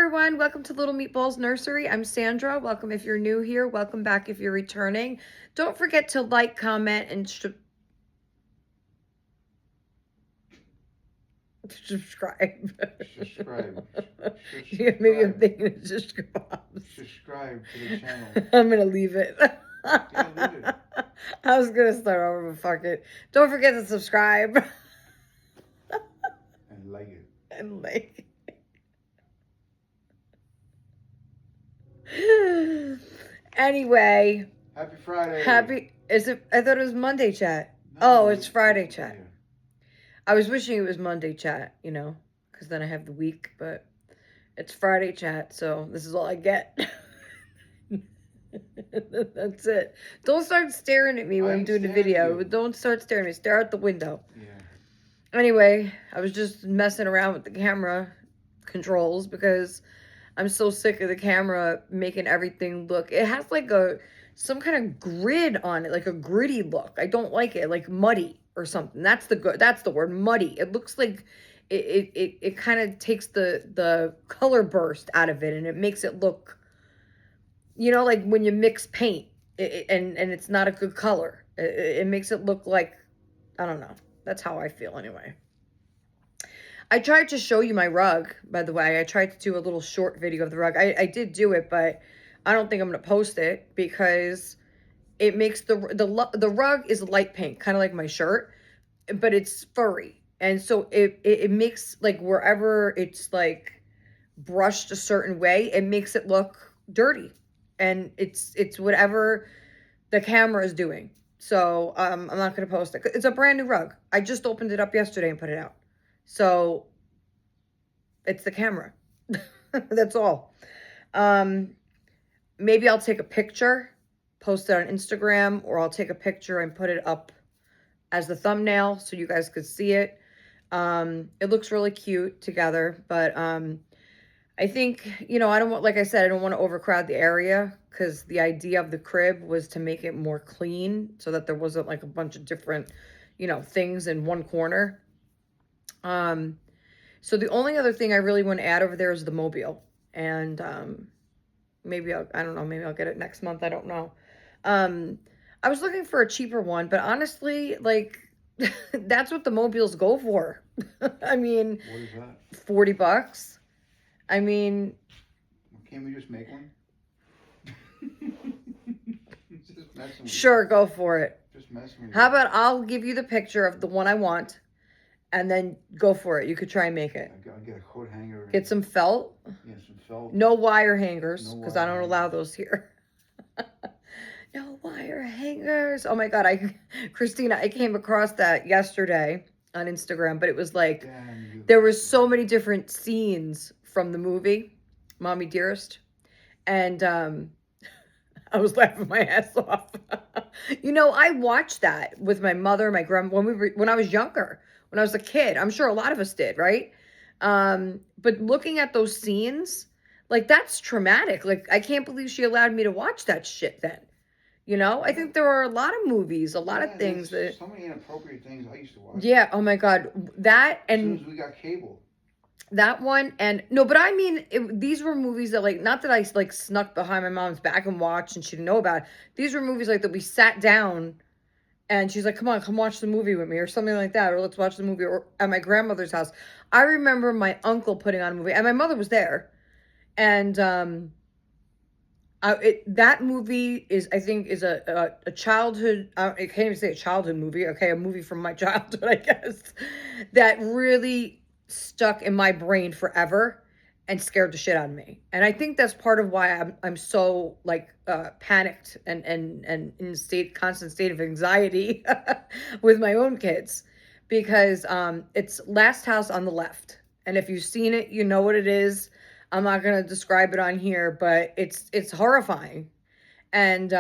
everyone. Welcome to Little Meatballs Nursery. I'm Sandra. Welcome if you're new here. Welcome back if you're returning. Don't forget to like, comment, and subscribe. Yeah, maybe I'm thinking of subscribe. Subscribe to the channel. I'm going to leave it. Yeah, leave it. I was going to start over, but fuck it. Don't forget to subscribe. And like it. And like Anyway. Happy Friday. Is it? I thought it was Monday chat. No, It's Friday chat. Yeah. I was wishing it was Monday chat, because then I have the week, but it's Friday chat, so this is all I get. That's it. Don't start staring at me when I'm doing the video. Don't start staring at me. Stare out the window. Yeah. Anyway, I was just messing around with the camera controls because I'm so sick of the camera making everything look. It has like some kind of grid on it, like a gritty look. I don't like it, like muddy or something. That's the word, muddy. It looks like it kind of takes the color burst out of it, and it makes it look, like when you mix paint and it's not a good color. It makes it look like, I don't know. That's how I feel anyway. I tried to show you my rug, by the way. I tried to do a little short video of the rug. I did do it, but I don't think I'm going to post it because it makes the rug is light pink, kind of like my shirt, but it's furry. And so it makes, like, wherever it's like brushed a certain way, it makes it look dirty. And it's whatever the camera is doing. So I'm not going to post it. It's a brand new rug. I just opened it up yesterday and put it out. So it's the camera. That's all. Maybe I'll take a picture, post it on Instagram, or I'll take a picture and put it up as the thumbnail so you guys could see it. It looks really cute together, but I think, I don't want, like I said, I don't want to overcrowd the area because the idea of the crib was to make it more clean so that there wasn't like a bunch of different, things in one corner. So the only other thing I really want to add over there is the mobile. And maybe I don't know, maybe I'll get it next month. I don't know. I was looking for a cheaper one, but honestly, like, that's what the mobiles go for. I mean, what is that? $40. I mean, can't we just make one? Just sure, go for it. Just messing with How about I'll give you the picture of the one I want, and then go for it. You could try and make it. I'll get a coat hanger. Get some felt. Yeah, some felt. No wire hangers, because I don't allow those here. No wire hangers. Oh my God, Christina, I came across that yesterday on Instagram, but it was like, there were so many different scenes from the movie, Mommy Dearest. And I was laughing my ass off. I watched that with my mother, my grandma, when I was younger, when I was a kid. I'm sure a lot of us did, right? But looking at those scenes, like, that's traumatic. Like, I can't believe she allowed me to watch that shit then. I think there are a lot of movies, a lot of things that. So many inappropriate things I used to watch. Yeah. Oh my God. That and. As soon as we got cable. That one and no, but I mean, these were movies that, like, not that I like snuck behind my mom's back and watched and she didn't know about it. These were movies like that we sat down and she's like, come on, come watch the movie with me or something like that. Or let's watch the movie or at my grandmother's house. I remember my uncle putting on a movie and my mother was there. And, that movie is, I think, is a childhood, I can't even say a childhood movie. Okay. A movie from my childhood, I guess, that really stuck in my brain forever and scared the shit out of me. And I think that's part of why I'm so, like, panicked and in constant state of anxiety with my own kids, because it's Last House on the Left. And if you've seen it, you know what it is. I'm not going to describe it on here, but it's horrifying. And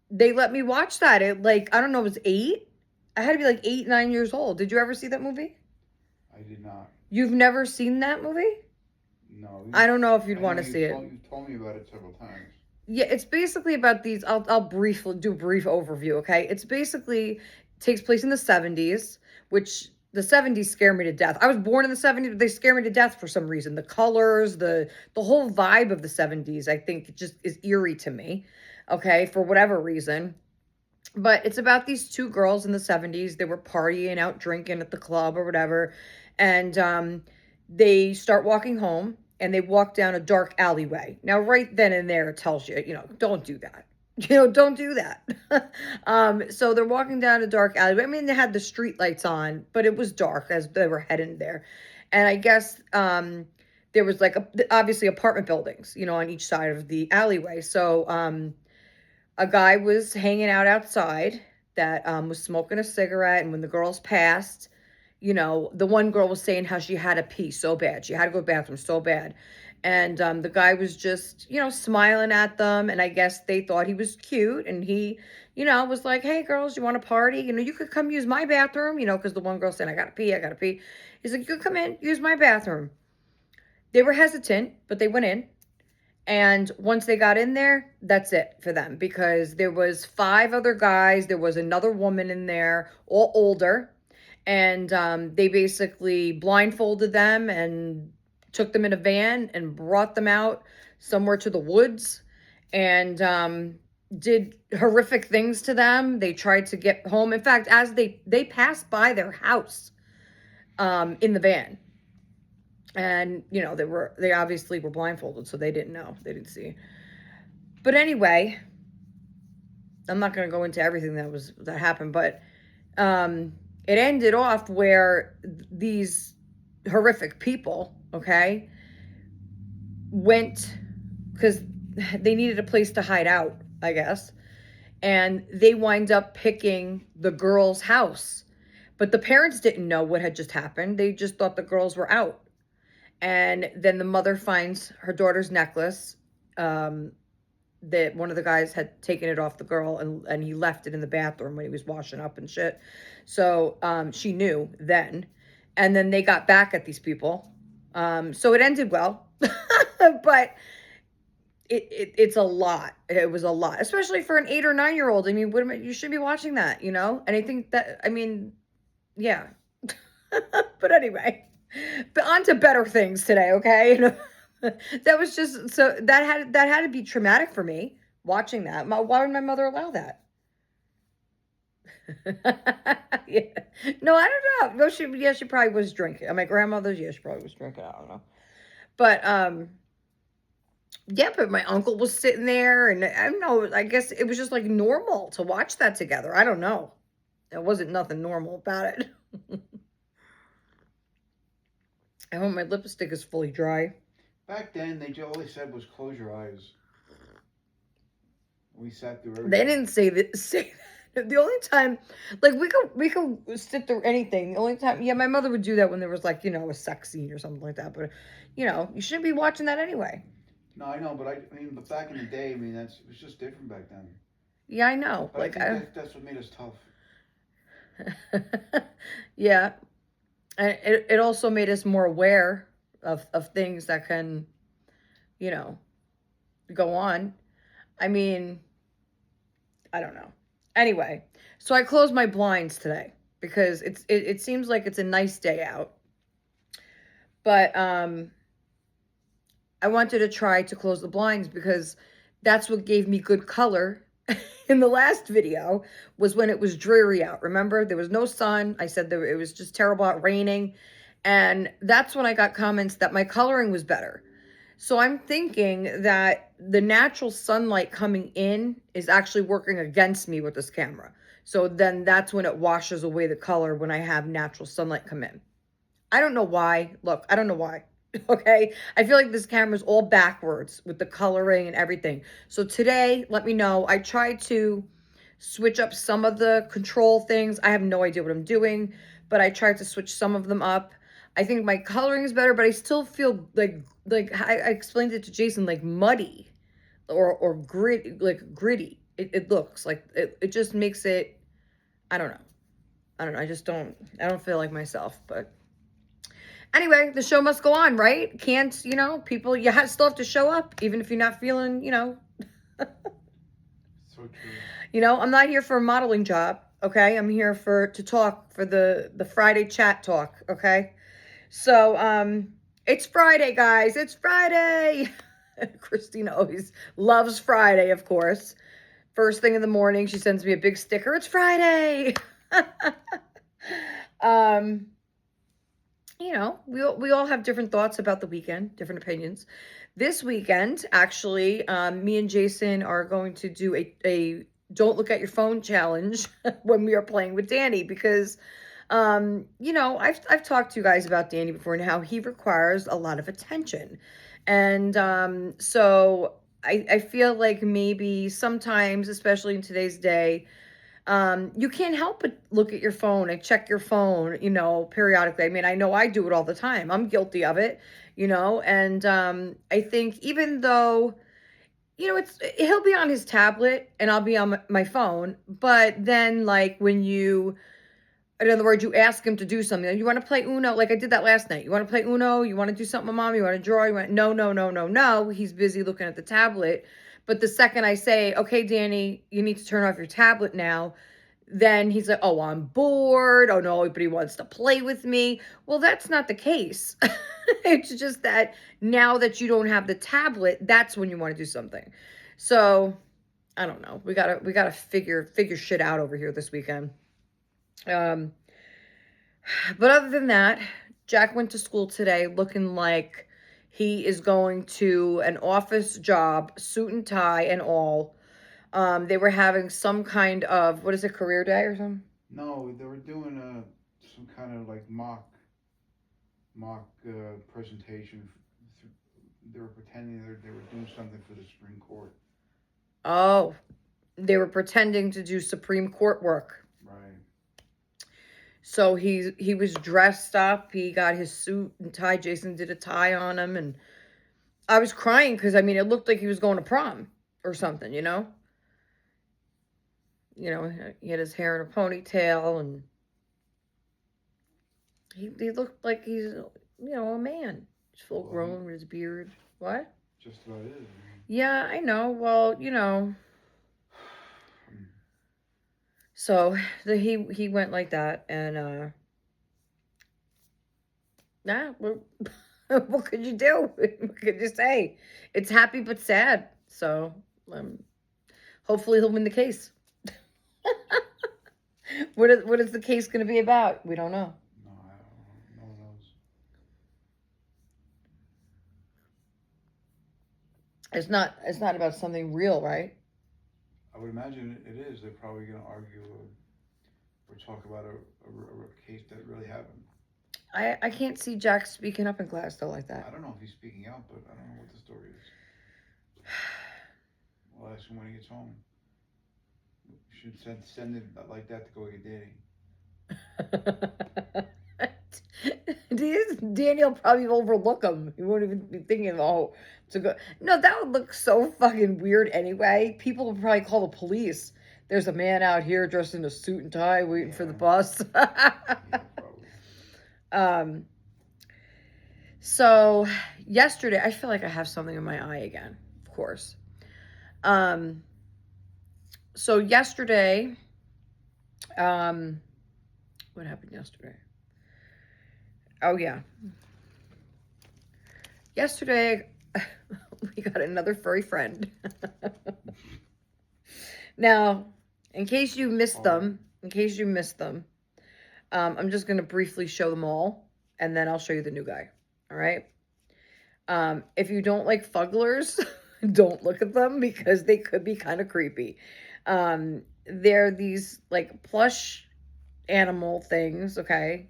they let me watch that. It, like, I don't know, it was 8. I had to be like 8, 9 years old. Did you ever see that movie? I did not. You've never seen that movie? No. I don't know if you'd want to see it. You've told me about it several times. Yeah, it's basically about these. I'll do a brief overview, okay? It's basically takes place in the 70s, which The 70s scare me to death. I was born in the 70s, but they scare me to death for some reason. The colors, the whole vibe of the 70s, I think just is eerie to me. Okay, for whatever reason. But it's about these two girls in the 70s. They were partying out drinking at the club or whatever. And they start walking home and they walk down a dark alleyway. Now, right then and there, it tells you, don't do that. Don't do that. So they're walking down a dark alleyway. I mean, they had the street lights on, but it was dark as they were heading there. And I guess there was like obviously apartment buildings, on each side of the alleyway. So a guy was hanging out outside that was smoking a cigarette. And when the girls passed, the one girl was saying how she had to pee so bad. She had to go to the bathroom so bad. And the guy was just, smiling at them. And I guess they thought he was cute. And he, was like, hey, girls, you want to party? You could come use my bathroom, because the one girl said, I got to pee, I got to pee. He's like, you could come in, use my bathroom. They were hesitant, but they went in. And once they got in there, that's it for them, because there was 5 other guys. There was another woman in there, all older. And they basically blindfolded them and took them in a van and brought them out somewhere to the woods and did horrific things to them. They tried to get home. In fact, as they passed by their house in the van. And, they obviously were blindfolded, so they didn't know. They didn't see. But anyway, I'm not going to go into everything that happened, but it ended off where these horrific people, okay, went, because they needed a place to hide out, I guess, and they wind up picking the girl's house. But the parents didn't know what had just happened. They just thought the girls were out. And then the mother finds her daughter's necklace that one of the guys had taken it off the girl, and he left it in the bathroom when he was washing up and shit. So she knew then. And then they got back at these people. So it ended well. But it's a lot. It was a lot, especially for an 8 or 9-year-old. I mean, you should be watching that, And I think that, I mean, yeah. But anyway. But on to better things today, okay? That was just so that had to be traumatic for me watching that. Why would my mother allow that? Yeah. No, I don't know. No, she probably was drinking. My grandmother's, she probably was drinking. I don't know. But yeah, but my uncle was sitting there, and I don't know. I guess it was just like normal to watch that together. I don't know. There wasn't nothing normal about it. I hope my lipstick is fully dry. Back then, all they said was close your eyes. We sat through everything. They didn't say that. The only time, like, we could sit through anything. The only time, yeah, my mother would do that when there was, like, a sex scene or something like that. But, you shouldn't be watching that anyway. No, I know, but but back in the day, it was just different back then. Yeah, I know. But like, I think that's what made us tough. Yeah. And it also made us more aware of things that can, go on. I mean, I don't know. Anyway, so I closed my blinds today because it seems like it's a nice day out. But I wanted to try to close the blinds because that's what gave me good color in the last video, was when it was dreary out. Remember, there was no sun. I said it was just terrible out, raining. And that's when I got comments that my coloring was better. So I'm thinking that the natural sunlight coming in is actually working against me with this camera. So then that's when it washes away the color when I have natural sunlight come in. I don't know why. Look, I don't know why. Okay, I feel like this camera's all backwards with the coloring and everything. So today, let me know. I tried to switch up some of the control things. I have no idea what I'm doing, but I tried to switch some of them up. I think my coloring is better, but I still feel like I explained it to Jason, like muddy or gritty. It looks like it just makes it, I don't know. I don't feel like myself, but anyway, the show must go on, right? Can't, people, still have to show up, even if you're not feeling, So true. I'm not here for a modeling job. Okay, I'm here to talk for the Friday chat talk. Okay, so it's Friday, guys. It's Friday. Christina always loves Friday, of course. First thing in the morning, she sends me a big sticker. It's Friday. um, we all have different thoughts about the weekend, different opinions. This weekend, actually, me and Jason are going to do a don't look at your phone challenge when we are playing with Danny because I've talked to you guys about Danny before and how he requires a lot of attention. And so I feel like maybe sometimes, especially in today's day, you can't help but look at your phone and check your phone, periodically. I mean, I know I do it all the time. I'm guilty of it, and I think even though, he'll be on his tablet and I'll be on my phone, but then like when in other words, you ask him to do something. Like, you want to play Uno? Like I did that last night. You want to play Uno? You want to do something with mom? You want to draw? No, no, no, no, no. He's busy looking at the tablet. But the second I say, okay, Danny, you need to turn off your tablet now, then he's like, oh, I'm bored. Oh, nobody wants to play with me. Well, that's not the case. It's just that now that you don't have the tablet, that's when you want to do something. So I don't know. We gotta figure shit out over here this weekend. Um, but other than that, Jack went to school today looking like he is going to an office job, suit and tie and all. They were having some kind of, what is it, career day or something? No, they were doing some kind of like mock presentation. They were pretending they were doing something for the Supreme Court. Oh, they were pretending to do Supreme Court work. Right. So he was dressed up. He got his suit and tie. Jason did a tie on him, and I was crying because I mean it looked like he was going to prom or something. He had his hair in a ponytail, and he looked like he's a man. He's full grown with his beard. What? Just about it. Yeah, I know. Well, so he went like that, and nah. What could you do? What could you say? It's happy but sad. So hopefully he'll win the case. What is the case going to be about? We don't know. No, I don't know. No one knows. It's not about something real, right? I would imagine it is. They're probably going to argue or talk about a case that really happened. I can't see Jack speaking up in class though like that. I don't know if he's speaking out, but I don't know what the story is. We'll ask him when he gets home. You should send it like that to go get Danny. Daniel probably overlook him. He won't even be thinking, oh, to go. No, that would look so fucking weird anyway. People would probably call the police. There's a man out here dressed in a suit and tie waiting for the bus. Yeah, probably. So yesterday, I feel like I have something in my eye again, of course. So yesterday, what happened yesterday? Oh yeah. Yesterday, we got another furry friend. Now, in case you missed them, I'm just going to briefly show them all, and then I'll show you the new guy. All right? If you don't like fugglers, don't look at them because they could be kind of creepy. They're these, like, plush animal things, okay?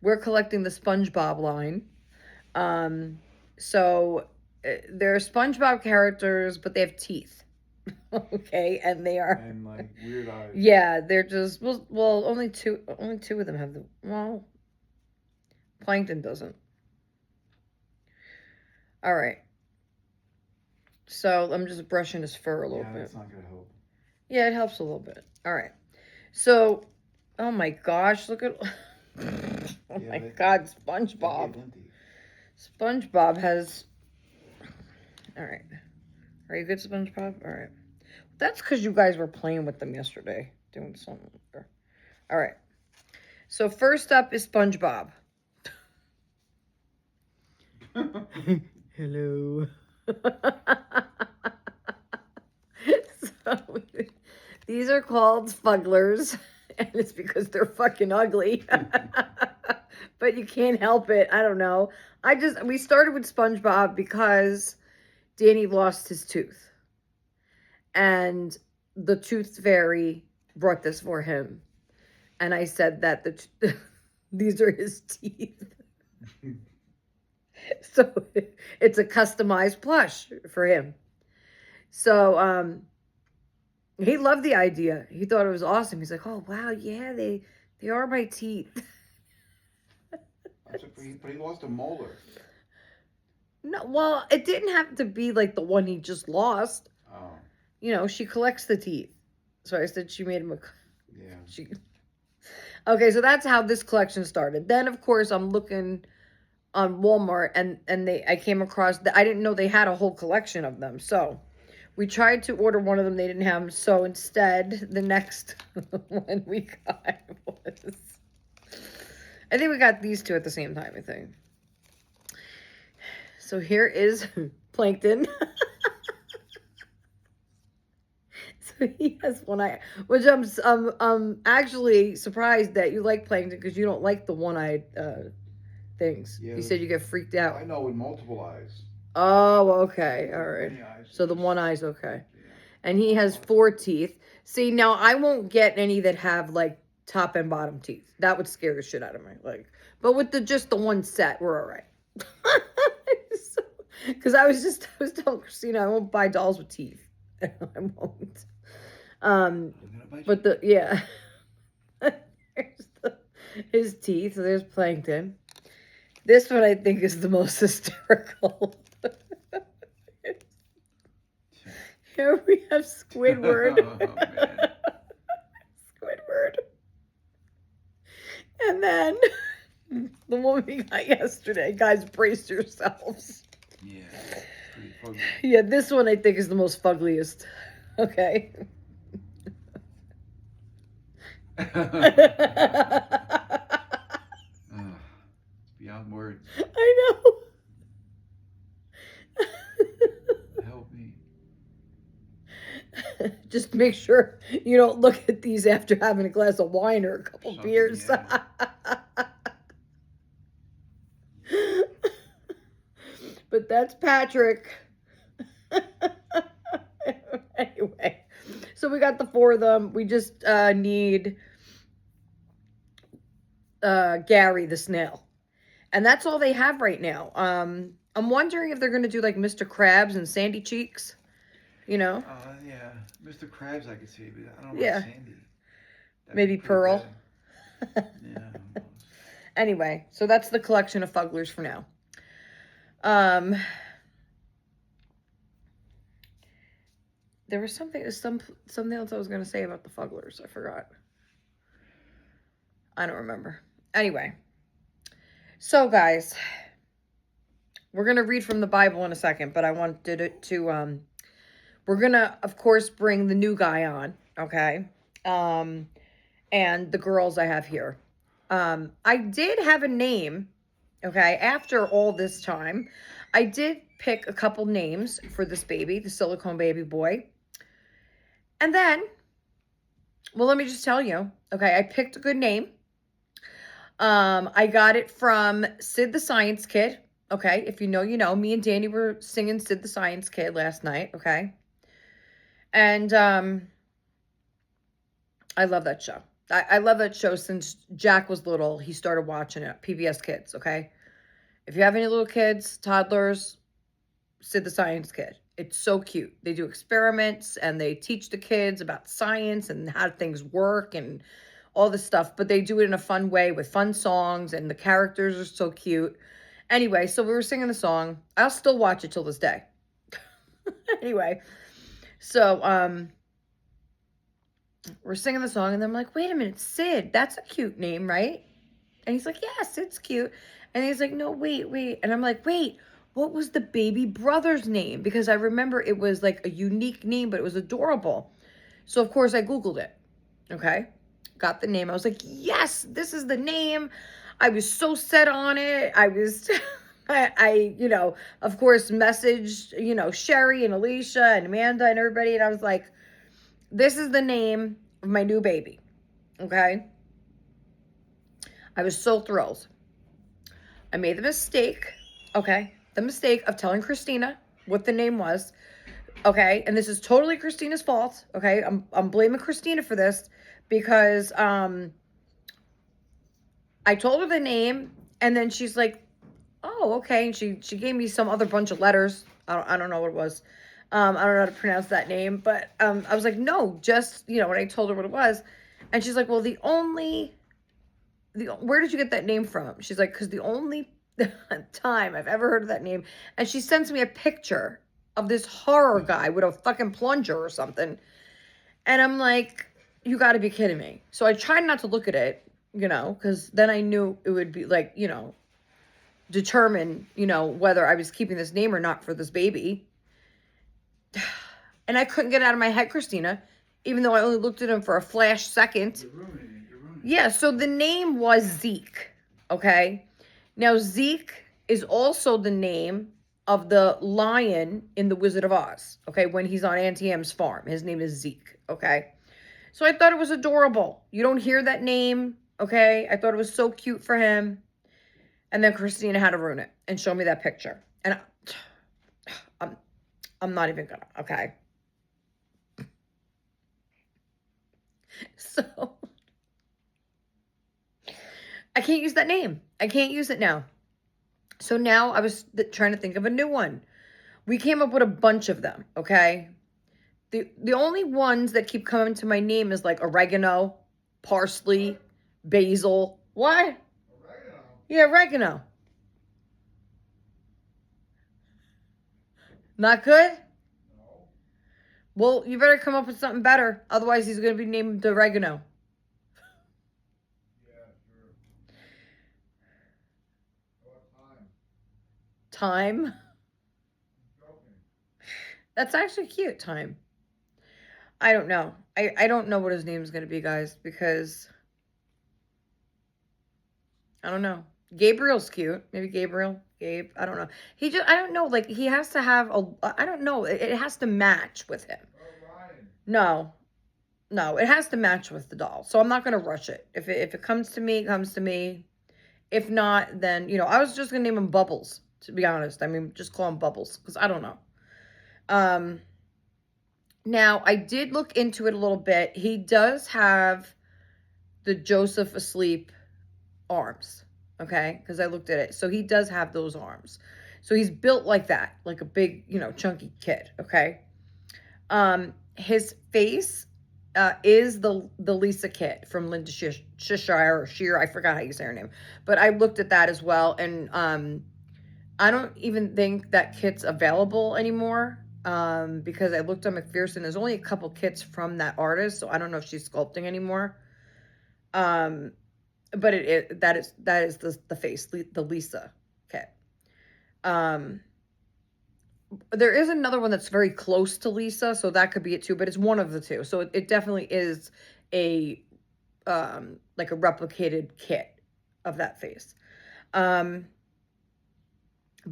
We're collecting the SpongeBob line. So they're SpongeBob characters, but they have teeth. Okay, and they are and like weird eyes. Yeah, they're just well, only two of them have Plankton doesn't. All right. So I'm just brushing his fur a little bit. That's not gonna help. Yeah, it helps a little bit. All right. So, oh my gosh, look at God, SpongeBob. SpongeBob has. All right. Are you good, SpongeBob? All right. That's because you guys were playing with them yesterday. doing something. All right. So first up is SpongeBob. Hello. So these are called Fugglers, and it's because they're fucking ugly. But you can't help it. I don't know. We started with SpongeBob because Danny lost his tooth, and the tooth fairy brought this for him, and I said that these are his teeth. So it's a customized plush for him. So he loved the idea. He thought it was awesome. He's like, "Oh wow, yeah, they are my teeth." But he lost a molar. No, well, it didn't have to be like the one he just lost. Oh. You know, she collects the teeth. So I said she made him a. Yeah. Okay, so that's how this collection started. Then of course I'm looking on Walmart, and I came across I didn't know they had a whole collection of them. So we tried to order one of them, they didn't have them. So instead, the next one we got was, I think we got these two at the same time, I think. So here is Plankton. So he has one eye, which I'm actually surprised that you like Plankton, because you don't like the one-eyed things. Yeah, You said you get freaked out. I know, with multiple eyes. Oh, okay. All right. So the one eye's okay. Yeah. And he has 4 teeth. See, now I won't get any that have like top and bottom teeth. That would scare the shit out of me. Like, but with just the one set, we're all right. Because I was telling Christina I won't buy dolls with teeth. I won't. But his teeth. So there's Plankton. This one I think is the most hysterical. Here we have Squidward. Oh, man. Squidward. And then the one we got yesterday. Guys, brace yourselves. Yeah, pretty fugly. Yeah, this one I think is the most fuggliest. Okay. Beyond words. I know. Help me. Just make sure you don't look at these after having a glass of wine or a couple beers. Yeah. But that's Patrick. Anyway, so we got the 4 of them. We just need Gary the snail. And that's all they have right now. I'm wondering if they're going to do like Mr. Krabs and Sandy Cheeks. You know? Yeah. Mr. Krabs I could see, but I don't know Yeah. about Sandy. Maybe Pearl. Yeah. Anyway, so that's the collection of Fugglers for now. There was something else I was going to say about the Fugglers. I forgot. I don't remember. Anyway. So, guys, we're going to read from the Bible in a second, but I wanted it to, we're going to, of course, bring the new guy on, okay? And the girls I have here. I did have a name, okay, after all this time. I did pick a couple names for this baby, the silicone baby boy. And then, well, let me just tell you, okay, I picked a good name. I got it from Sid the Science Kid. Okay, if you know, you know. Me and Danny were singing Sid the Science Kid last night. Okay, and I love that show. I love that show since Jack was little. He started watching it. PBS Kids. Okay, if you have any little kids, toddlers, Sid the Science Kid. It's so cute. They do experiments and they teach the kids about science and how things work and all this stuff, but they do it in a fun way with fun songs, and the characters are so cute. Anyway, so we were singing the song. I'll still watch it till this day. Anyway, so we're singing the song, and then I'm like, wait a minute, Sid, that's a cute name, right? And he's like, yeah, Sid's cute. And he's like, no, wait. And I'm like, wait, what was the baby brother's name? Because I remember it was like a unique name, but it was adorable. So, of course, I Googled it. Okay. Got the name. I was like, yes, this is the name. I was so set on it. I was, of course, messaged, Sherry and Alicia and Amanda and everybody. And I was like, this is the name of my new baby. Okay. I was so thrilled. I made the mistake. Okay. The mistake of telling Christina what the name was. Okay. And this is totally Christina's fault. Okay. I'm blaming Christina for this because, I told her the name, and then she's like, "Oh, okay." And she gave me some other bunch of letters. I don't know what it was. I don't know how to pronounce that name, but I was like, "No, just when I told her what it was," and she's like, "Well, where did you get that name from?" She's like, "Because the only time I've ever heard of that name," and she sends me a picture of this horror guy with a fucking plunger or something, and I'm like, "You got to be kidding me!" So I tried not to look at it, because then I knew it would be like, determine, whether I was keeping this name or not for this baby. And I couldn't get it out of my head, Christina, even though I only looked at him for a flash second. You're ruining it. You're ruining it. Yeah, so the name was Zeke, okay? Now, Zeke is also the name of the lion in The Wizard of Oz, okay? When he's on Auntie M's farm. His name is Zeke, okay? So I thought it was adorable. You don't hear that name, okay? I thought it was so cute for him. And then Christina had to ruin it and show me that picture. And I'm not even gonna, okay? So I can't use that name. I can't use it now. So now I was trying to think of a new one. We came up with a bunch of them, okay? The only ones that keep coming to my name is like oregano, parsley, basil. What? Oregano. Yeah, oregano. Not good? No. Well, you better come up with something better. Otherwise, he's going to be named oregano. Yeah, sure. What time? Time. I'm joking. That's actually cute, Time. I don't know. I don't know what his name is going to be, guys, because I don't know. Gabriel's cute. Maybe Gabriel. Gabe. I don't know. I don't know. Like, he has to have I don't know. It has to match with him. Ryan. No. No, it has to match with the doll. So I'm not going to rush it. If it comes to me, it comes to me. If not, then, I was just going to name him Bubbles, to be honest. I mean, just call him Bubbles, because I don't know. Now, I did look into it a little bit. He does have the Joseph Asleep arms, okay? Because I looked at it. So he does have those arms. So he's built like that, like a big, chunky kid, okay? His face is the Lisa kid from Linda Cheshire or Shear. I forgot how you say her name. But I looked at that as well, and I don't even think that kit's available anymore. Because I looked on McPherson. There's only a couple kits from that artist, so I don't know if she's sculpting anymore. But that is the face, the Lisa kit. There is another one that's very close to Lisa, so that could be it too, but it's one of the two. So it definitely is a like a replicated kit of that face. But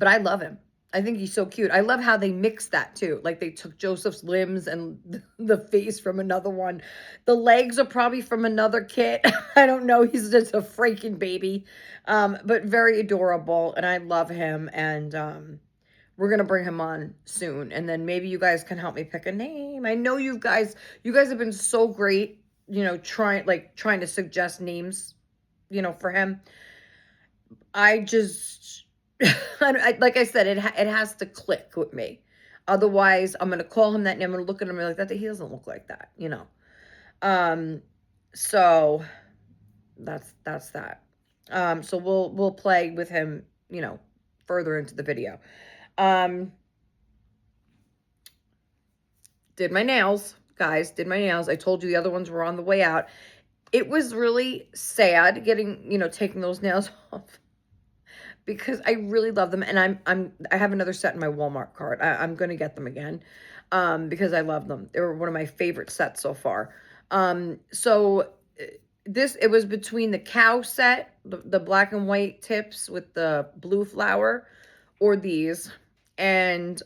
I love him. I think he's so cute. I love how they mixed that too. Like, they took Joseph's limbs and the face from another one. The legs are probably from another kit. I don't know. He's just a freaking baby. But very adorable. And I love him. And we're going to bring him on soon. And then maybe you guys can help me pick a name. I know you guys have been so great, trying to suggest names, for him. I just... like I said, it has to click with me. Otherwise, I'm going to call him that name. I'm going to look at him like that. He doesn't look like that, So that's that. So we'll play with him, further into the video. Did my nails, guys. Did my nails. I told you the other ones were on the way out. It was really sad getting, taking those nails off. Because I really love them, and I have another set in my Walmart cart. I'm gonna get them again, because I love them. They were one of my favorite sets so far. So it was between the cow set, the black and white tips with the blue flower, or these. And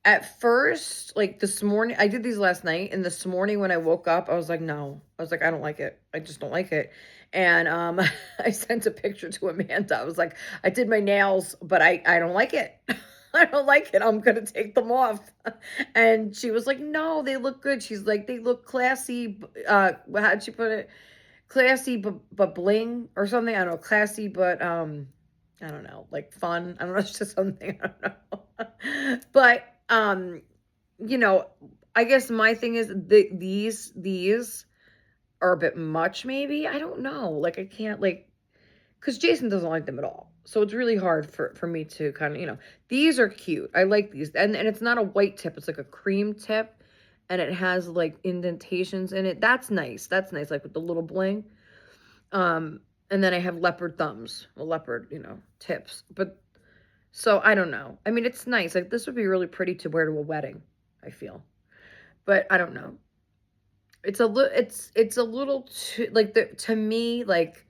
at first, like this morning, I did these last night, and this morning when I woke up, I was like, no. I was like, I don't like it. I just don't like it. And I sent a picture to Amanda. I was like, I did my nails, but I don't like it. I don't like it. I'm gonna take them off. And she was like, no, they look good. She's like, they look classy. How'd she put it? Classy but bling or something. I don't know. Classy but I don't know, like fun. I don't know, it's just something, I don't know. But you know, I guess my thing is these are a bit much maybe. I don't know. Like I can't like because Jason doesn't like them at all. So it's really hard for me to kind of, these are cute. I like these. And it's not a white tip, it's like a cream tip. And it has like indentations in it. That's nice. That's nice, like with the little bling. And then I have leopard thumbs, well, leopard, tips. But so I don't know. I mean, it's nice. Like this would be really pretty to wear to a wedding, I feel. But I don't know. It's a little too like to me like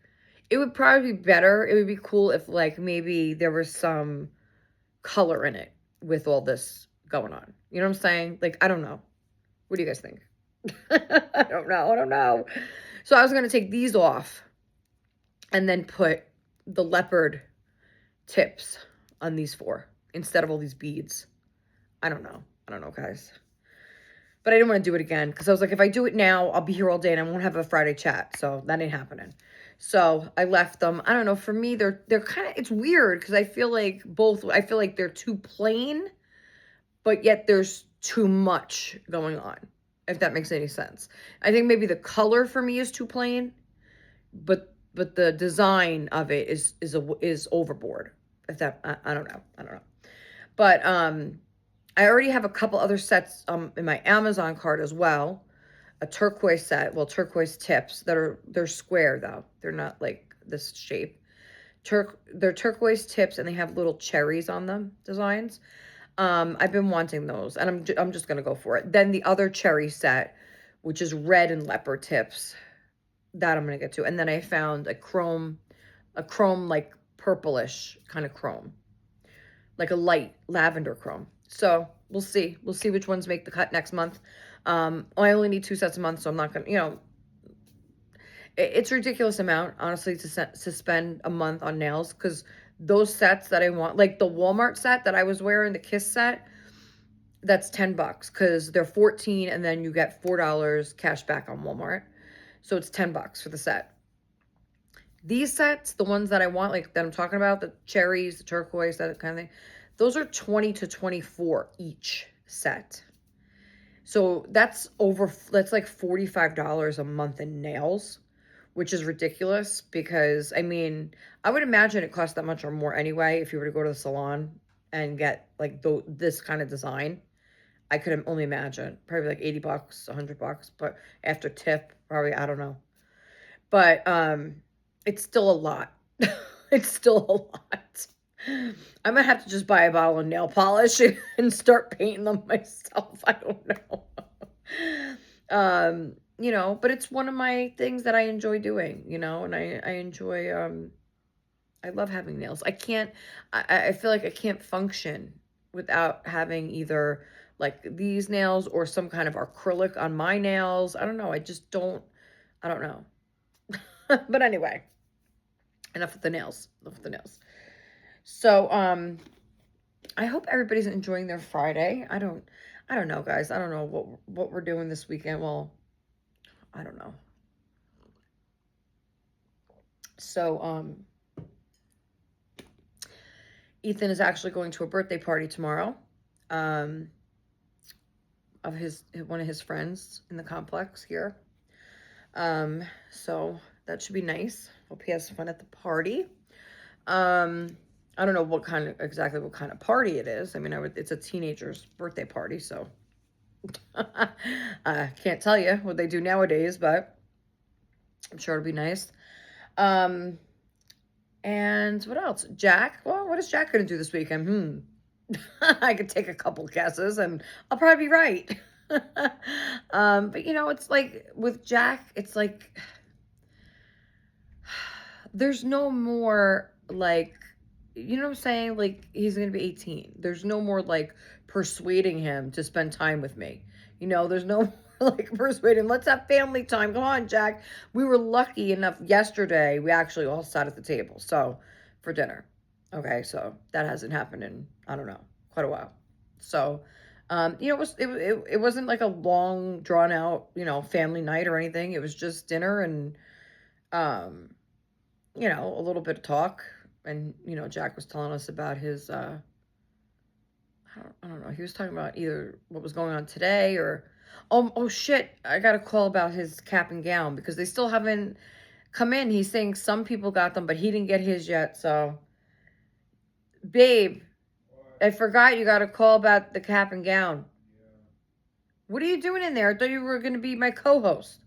it would probably be better. It would be cool if like maybe there was some color in it with all this going on. You know what I'm saying? Like I don't know. What do you guys think? I don't know. I don't know. So I was gonna take these off and then put the leopard tips on these four instead of all these beads. I don't know. I don't know, guys. But I didn't want to do it again because I was like, if I do it now, I'll be here all day and I won't have a Friday chat. So that ain't happening. So I left them. I don't know. For me, they're kind of, it's weird because I feel like they're too plain, but yet there's too much going on, if that makes any sense. I think maybe the color for me is too plain, but the design of it is overboard. If that I don't know. I don't know. But I already have a couple other sets in my Amazon cart as well. A turquoise set, well, turquoise tips they're square though. They're not like this shape. They're turquoise tips and they have little cherries on them, designs. I've been wanting those and I'm just going to go for it. Then the other cherry set, which is red and leopard tips, that I'm going to get to. And then I found a chrome like purplish kind of chrome, like a light lavender chrome. So we'll see. We'll see which ones make the cut next month. I only need 2 sets a month, so I'm not going to, it's a ridiculous amount, honestly, to spend a month on nails because those sets that I want, like the Walmart set that I was wearing, the Kiss set, that's $10 because they're 14 and then you get $4 cash back on Walmart. So it's $10 for the set. These sets, the ones that I want, like that I'm talking about, the cherries, the turquoise, that kind of thing, those are 20 to 24 each set. So that's like $45 a month in nails, which is ridiculous because, I mean, I would imagine it costs that much or more anyway if you were to go to the salon and get like this kind of design. I could only imagine probably like $80, $100, but after tip, probably, I don't know. But it's still a lot. It's still a lot. I might have to just buy a bottle of nail polish and start painting them myself. I don't know. But it's one of my things that I enjoy doing, and I enjoy, I love having nails. I feel like I can't function without having either like these nails or some kind of acrylic on my nails. I don't know. I don't know. But anyway, enough with the nails. So, I hope everybody's enjoying their Friday. I don't know, guys. I don't know what we're doing this weekend. Well, I don't know. So, Ethan is actually going to a birthday party tomorrow, of one of his friends in the complex here. So that should be nice. Hope he has fun at the party. I don't know exactly what kind of party it is. I mean, it's a teenager's birthday party, so I can't tell you what they do nowadays, but I'm sure it'll be nice. And what else? Jack? Well, what is Jack going to do this weekend? I could take a couple guesses and I'll probably be right. But it's like with Jack, it's like there's no more like, you know what I'm saying? Like he's gonna be 18. There's no more like persuading him to spend time with me. There's no like persuading. Let's have family time. Come on, Jack. We were lucky enough yesterday. We actually all sat at the table. So for dinner. Okay, so that hasn't happened in I don't know quite a while. So, it wasn't like a long drawn out family night or anything. It was just dinner and um a little bit of talk. And, Jack was telling us about his, I don't know, he was talking about either what was going on today or, oh shit, I got a call about his cap and gown because they still haven't come in. He's saying some people got them, but he didn't get his yet. So, babe, I forgot you got a call about the cap and gown. What are you doing in there? I thought you were going to be my co host.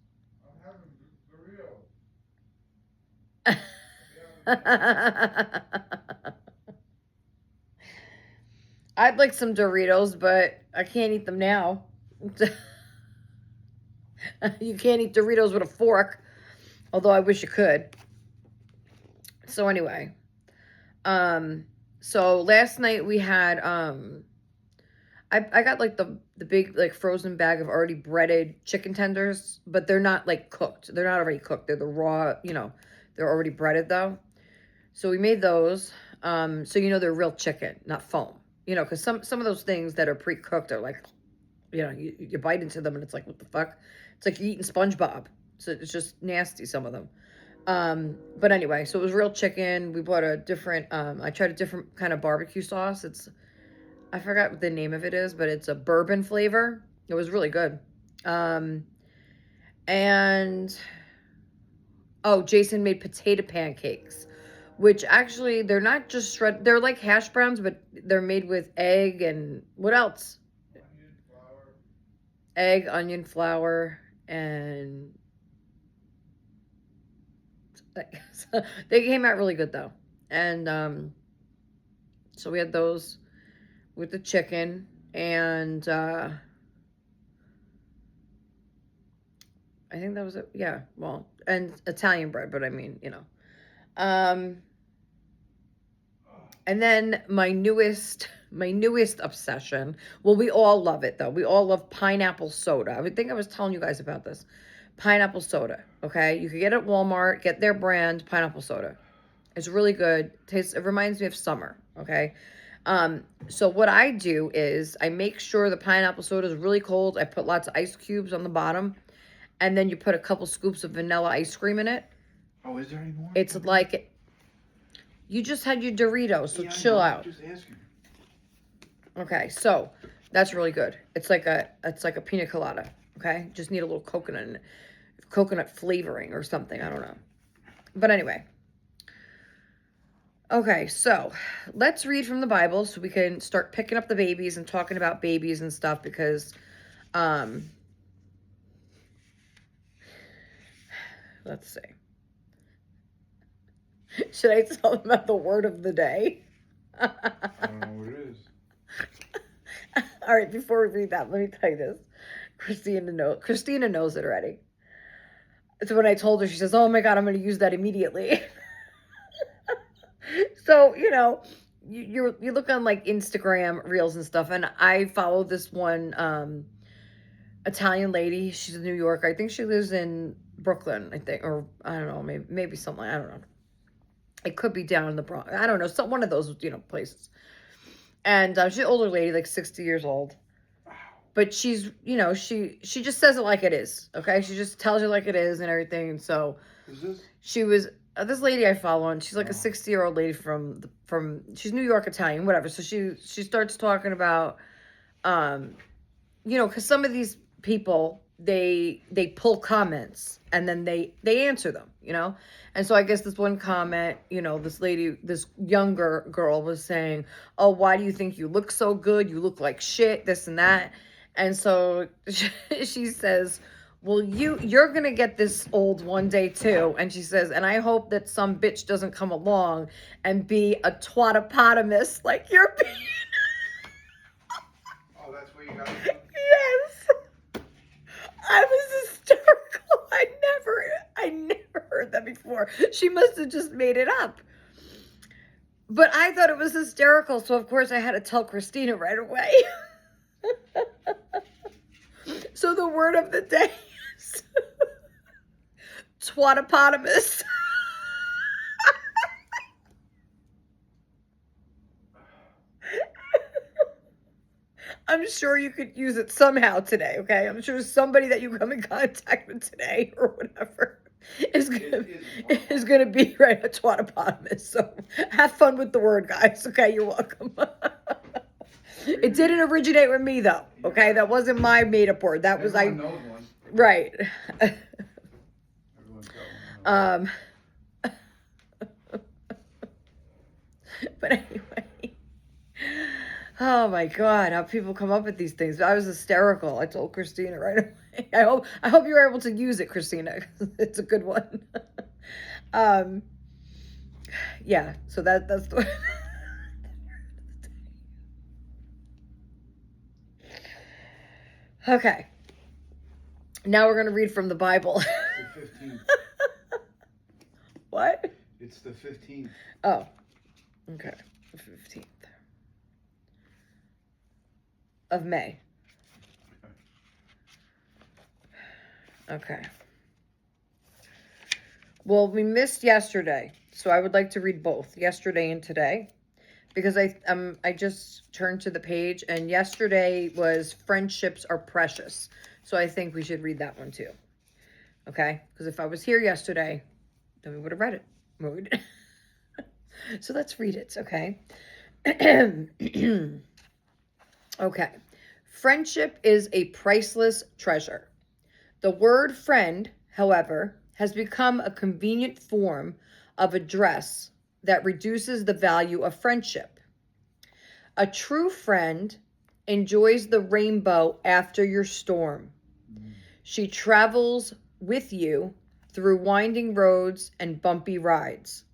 I'd like some Doritos, but I can't eat them now. You can't eat Doritos with a fork, although I wish you could. So anyway, so last night we had I got like the big like frozen bag of already breaded chicken tenders, but they're not like cooked. They're not already cooked. They're the raw, they're already breaded though. So we made those. So they're real chicken, not foam. Because some of those things that are pre-cooked are like, you bite into them and it's like, what the fuck? It's like you're eating SpongeBob. So it's just nasty, some of them. But anyway, so it was real chicken. We bought a different, I tried a different kind of barbecue sauce. I forgot what the name of it is, but it's a bourbon flavor. It was really good. Um, and, oh, Jason made potato pancakes, which actually they're not just shred. They're like hash browns, but they're made with egg and what else? Egg, onion, flour, and they came out really good though. And so we had those with the chicken and I think that was it. Yeah, well, and Italian bread, but I mean, Um and then my newest obsession. Well, we all love it though. We all love pineapple soda. I would think I was telling you guys about this. Pineapple soda. Okay, you can get it at Walmart. Get their brand pineapple soda. It's really good. Tastes. It reminds me of summer. Okay. So what I do is I make sure the pineapple soda is really cold. I put lots of ice cubes on the bottom, and then you put a couple scoops of vanilla ice cream in it. Oh, is there any more? It's like you just had your Doritos, so Yeah, chill I'm out. just asking. Okay, so that's really good. It's like a pina colada. Okay, just need a little coconut flavoring or something. I don't know, but anyway. Okay, so let's read from the Bible so we can start picking up the babies and talking about babies and stuff because, um, let's see. Should I tell them about the word of the day? I don't know what it is. All right, before we read that, let me tell you this. Christina knows it already. So when I told her, she says, "Oh my God, I'm going to use that immediately." So you look on like Instagram reels and stuff, and I follow this one Italian lady. She's in New York. I think she lives in Brooklyn. I think, or I don't know, maybe something. I don't know. It could be down in the Bronx. I don't know. One of those places. And she's an older lady, like 60 years old. But she's, she just says it like it is. Okay, she just tells you like it is and everything. And so Who's this? she was this lady I follow, and she's like a 60-year-old lady from she's New York Italian, whatever. So she starts talking about, because some of these people they pull comments and then they answer them, and so I guess this one comment, this lady, this younger girl was saying, "Oh, why do you think you look so good? You look like shit, this and that." And so she says, "Well, you're gonna get this old one day too." And she says, "And I hope that some bitch doesn't come along and be a twatopotamus like you're being." Oh, that's where you got it from? Yes. anymore. She must have just made it up. But I thought it was hysterical, so of course I had to tell Christina right away. So the word of the day is twatopotamus. I'm sure you could use it somehow today, okay? I'm sure somebody that you come in contact with today or whatever is gonna be right a twatopotamus. So have fun with the word, guys. Okay, you're welcome. It didn't originate with me though. Okay, that wasn't my made up word. That was Everyone knows one. right. Everyone's got one. But anyway. Oh my God, how people come up with these things. I was hysterical. I told Christina right away. I hope you were able to use it, Christina. It's a good one. Yeah, so that's the Okay. Now we're gonna read from the Bible. The 15th. What? It's the 15th. Oh. Okay. The 15th of May. Okay. Well, we missed yesterday, so I would like to read both, yesterday and today, because I just turned to the page, and yesterday was friendships are precious, so I think we should read that one too. Okay? Because if I was here yesterday, then we would have read it. Well, we didn't. So let's read it, okay? Okay. Friendship is a priceless treasure. The word friend, however, has become a convenient form of address that reduces the value of friendship. A true friend enjoys the rainbow after your storm. She travels with you through winding roads and bumpy rides.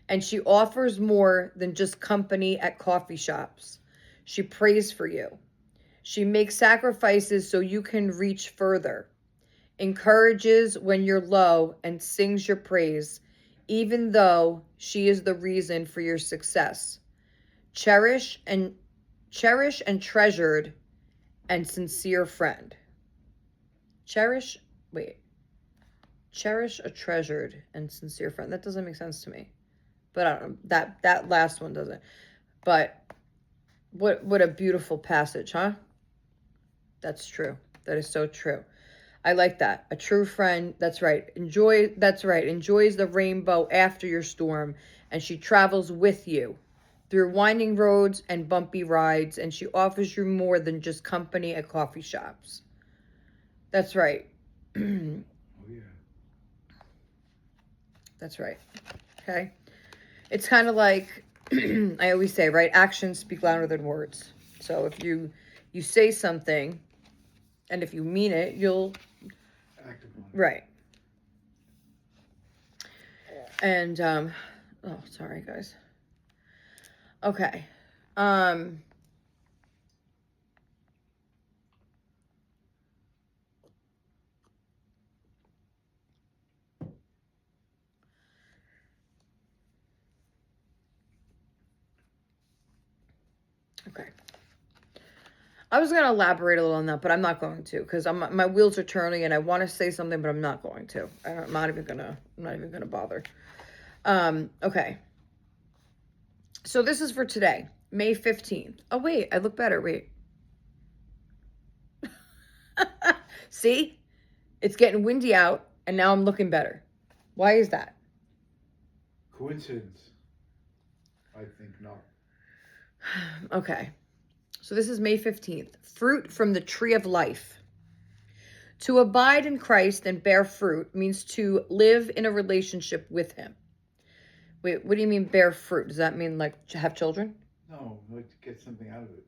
And she offers more than just company at coffee shops. She prays for you. She makes sacrifices so you can reach further, encourages when you're low, and sings your praise, even though she is the reason for your success. Cherish and treasured and sincere friend. Cherish a treasured and sincere friend. That doesn't make sense to me. But I don't know, that last one doesn't. But what a beautiful passage, huh? That's true. That is so true. I like that. A true friend, that's right. Enjoys the rainbow after your storm, and she travels with you through winding roads and bumpy rides, and she offers you more than just company at coffee shops. That's right. Oh, yeah. That's right. Okay. It's kind of like I always say, right? Actions speak louder than words. So if you say something, and if you mean it, you'll Act upon it. right. And oh, sorry guys. Okay. Okay. I was going to elaborate a little on that, but I'm not going to, because my wheels are turning and I want to say something, but I'm not going to. I'm not even gonna bother. Okay. So this is for today, May 15th. Oh wait, I look better. Wait. See? It's getting windy out and now I'm looking better. Why is that? Coincidence? I think not. Okay. So this is May 15th. Fruit from the tree of life. To abide in Christ and bear fruit means to live in a relationship with him. Wait, what do you mean bear fruit? Does that mean like to have children? No, like to get something out of it.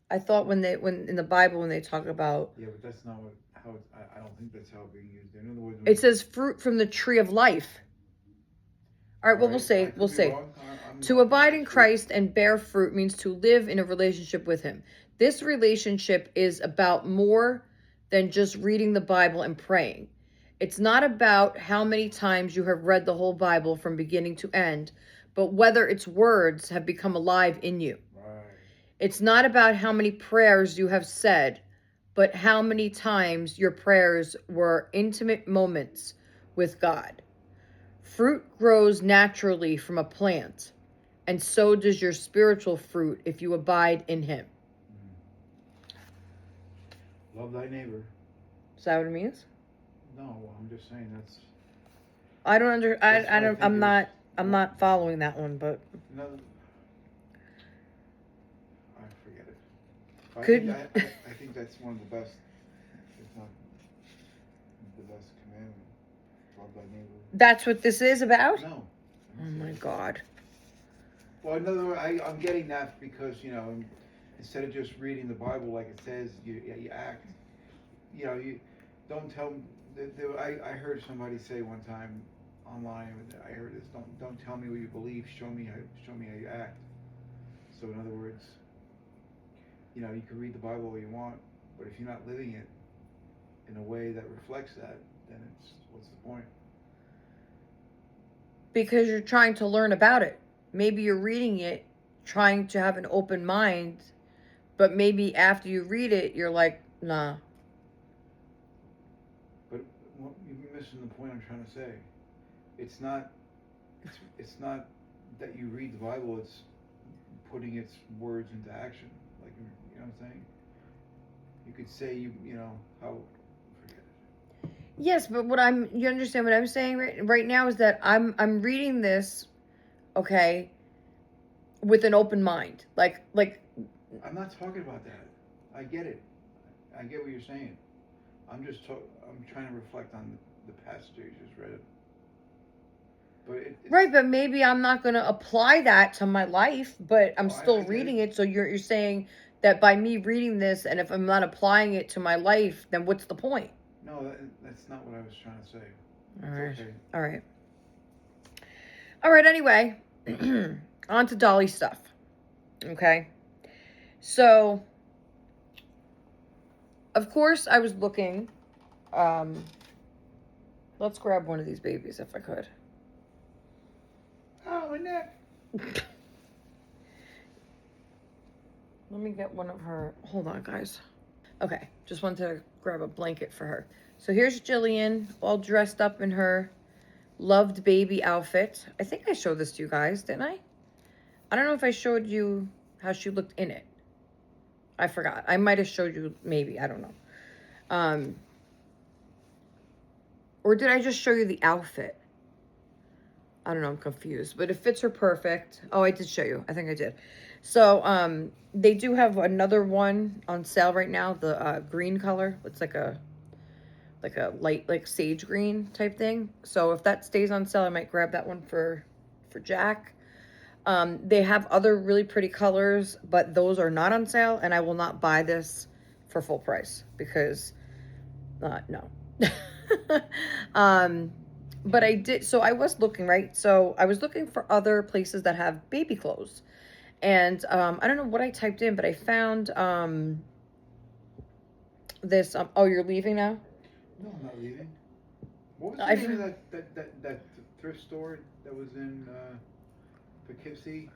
I thought when in the Bible when they talk about Yeah, but that's not how it's, I don't think that's how it's being used. In other words, it says fruit from the tree of life. All right, well we'll say to abide in Christ and bear fruit means to live in a relationship with him. This relationship is about more than just reading the Bible and praying. It's not about how many times you have read the whole Bible from beginning to end, but whether its words have become alive in you. Right. It's not about how many prayers you have said, but how many times your prayers were intimate moments with God. Fruit grows naturally from a plant, and so does your spiritual fruit if you abide in Him. Love thy neighbor. Is that what it means? No, I'm just saying that's I don't under. that's I what I don't. think is. I'm not following that one, but No, I forget it. I think could. I think that's one of the best, if not the best commandment. Love thy neighbor. That's what this is about. No. Oh my God. Well, in other words, I'm getting that because instead of just reading the Bible like it says, you act. You don't tell. I heard somebody say one time online. I heard this. Don't tell me what you believe. Show me how you act. So in other words, you can read the Bible all you want, but if you're not living it in a way that reflects that, then what's the point? Because you're trying to learn about it. Maybe you're reading it trying to have an open mind, but maybe after you read it, you're like, nah. But you're missing the point I'm trying to say. It's not. It's not that you read the Bible. It's putting its words into action. Like you know what I'm saying. You could say you know how. Forget it. Yes, but you understand what I'm saying right now is that I'm reading this, okay, with an open mind. Like I'm not talking about that. I get it. I get what you're saying. I'm trying to reflect on the passage you just read. But right, but maybe I'm not going to apply that to my life, but I'm oh, still I get reading it. it. So you're saying that by me reading this, and if I'm not applying it to my life, then what's the point? No, that's not what I was trying to say. All It's right. okay. All right. All right. Anyway, on to Dolly stuff. Okay. So, of course, I was looking. Let's grab one of these babies if I could. Oh, my neck. Let me get one of her. Hold on, guys. Okay, just wanted to grab a blanket for her. So here's Jillian, all dressed up in her loved baby outfit. I think I showed this to you guys, didn't I? I don't know if I showed you how she looked in it. I forgot. I might have showed you, maybe. I don't know. Or did I just show you the outfit? I don't know. I'm confused. But it fits her perfect. Oh, I did show you. I think I did. So, they do have another one on sale right now. The green color. It's like a light, like sage green type thing. So if that stays on sale, I might grab that one for Jack. They have other really pretty colors, but those are not on sale, and I will not buy this for full price because, no. But I did. So I was looking, right. So I was looking for other places that have baby clothes, and I don't know what I typed in, but I found this. Oh, you're leaving now? No, I'm not leaving. What was the I name of that thrift store that was in Poughkeepsie?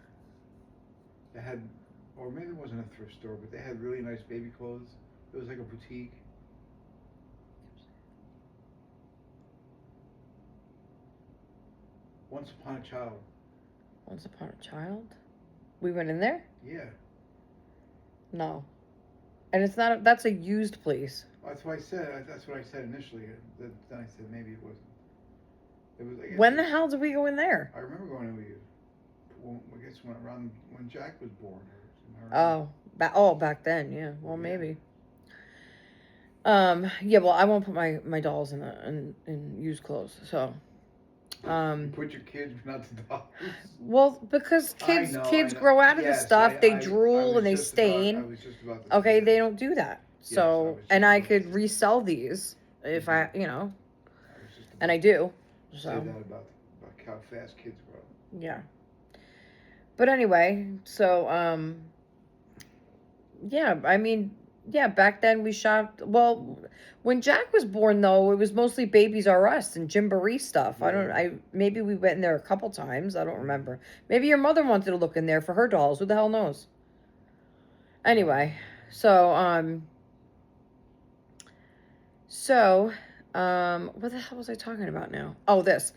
That had, or maybe it wasn't a thrift store, but they had really nice baby clothes. It was like a boutique. Once Upon a Child. Once Upon a Child. We went in there. Yeah. No, and it's not. That's a used place. That's what I said. That's what I said initially. Then I said maybe it wasn't. It was. I guess. When the hell did we go in there? I remember going to you. Well, I guess around when Jack was born. Oh, back then, yeah. Well, Yeah. maybe. Yeah. Well, I won't put my dolls in used clothes. So, Put your kids not to dolls. well, because I know. kids grow out of this Yes, stuff. They I drool was and they just about. I stain. was just about to say Okay, that. they don't do that. Yes, I So, was just and I about to could say resell these if I, I was just and about I do. to say So, that about how fast kids grow. yeah. But anyway, so yeah, I mean, Yeah, back then we shopped. Well, when Jack was born, though, it was mostly Babies R Us and Gymboree stuff. I Yeah. don't. I maybe we went in there a couple times. I don't remember. Maybe your mother wanted to look in there for her dolls. Who the hell knows? Anyway, so so what the hell was I talking about now? Oh, this.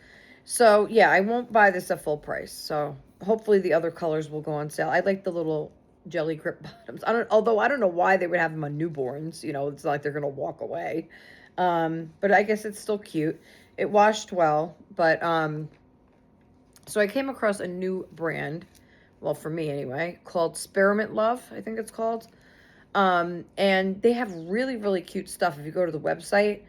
So yeah, I won't buy this at full price. So hopefully the other colors will go on sale. I like the little jelly grip bottoms. Although I don't know why they would have them on newborns. You know, it's not like they're gonna walk away. But I guess it's still cute. It washed well, but so I came across a new brand, well for me anyway, called Spearmint Love. I think it's called. And they have really, really cute stuff if you go to the website.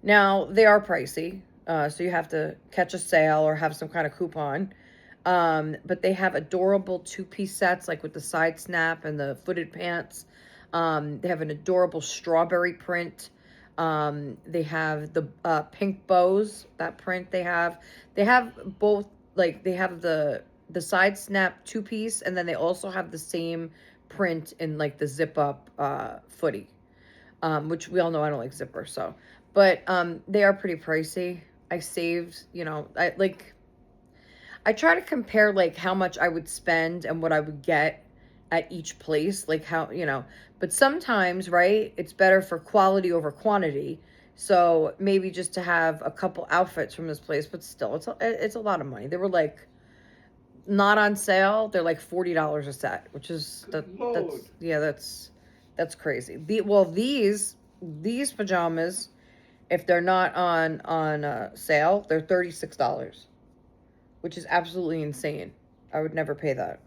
Now, they are pricey, so you have to catch a sale or have some kind of coupon. But they have adorable two-piece sets, like with the side snap and the footed pants. They have an adorable strawberry print. They have the pink bows, that print they have. They have both, like, they have the side snap two-piece, and then they also have the same print in like the zip up footy, which we all know I don't like zippers. So, but they are pretty pricey. I saved, I try to compare like how much I would spend and what I would get at each place, like how, but sometimes, right, it's better for quality over quantity. So maybe just to have a couple outfits from this place, but still, it's a lot of money. They were like not on sale. They're like $40 a set, which is Lord. that's crazy. These pajamas, if they're not on sale, they're $36, which is absolutely insane. I would never pay that.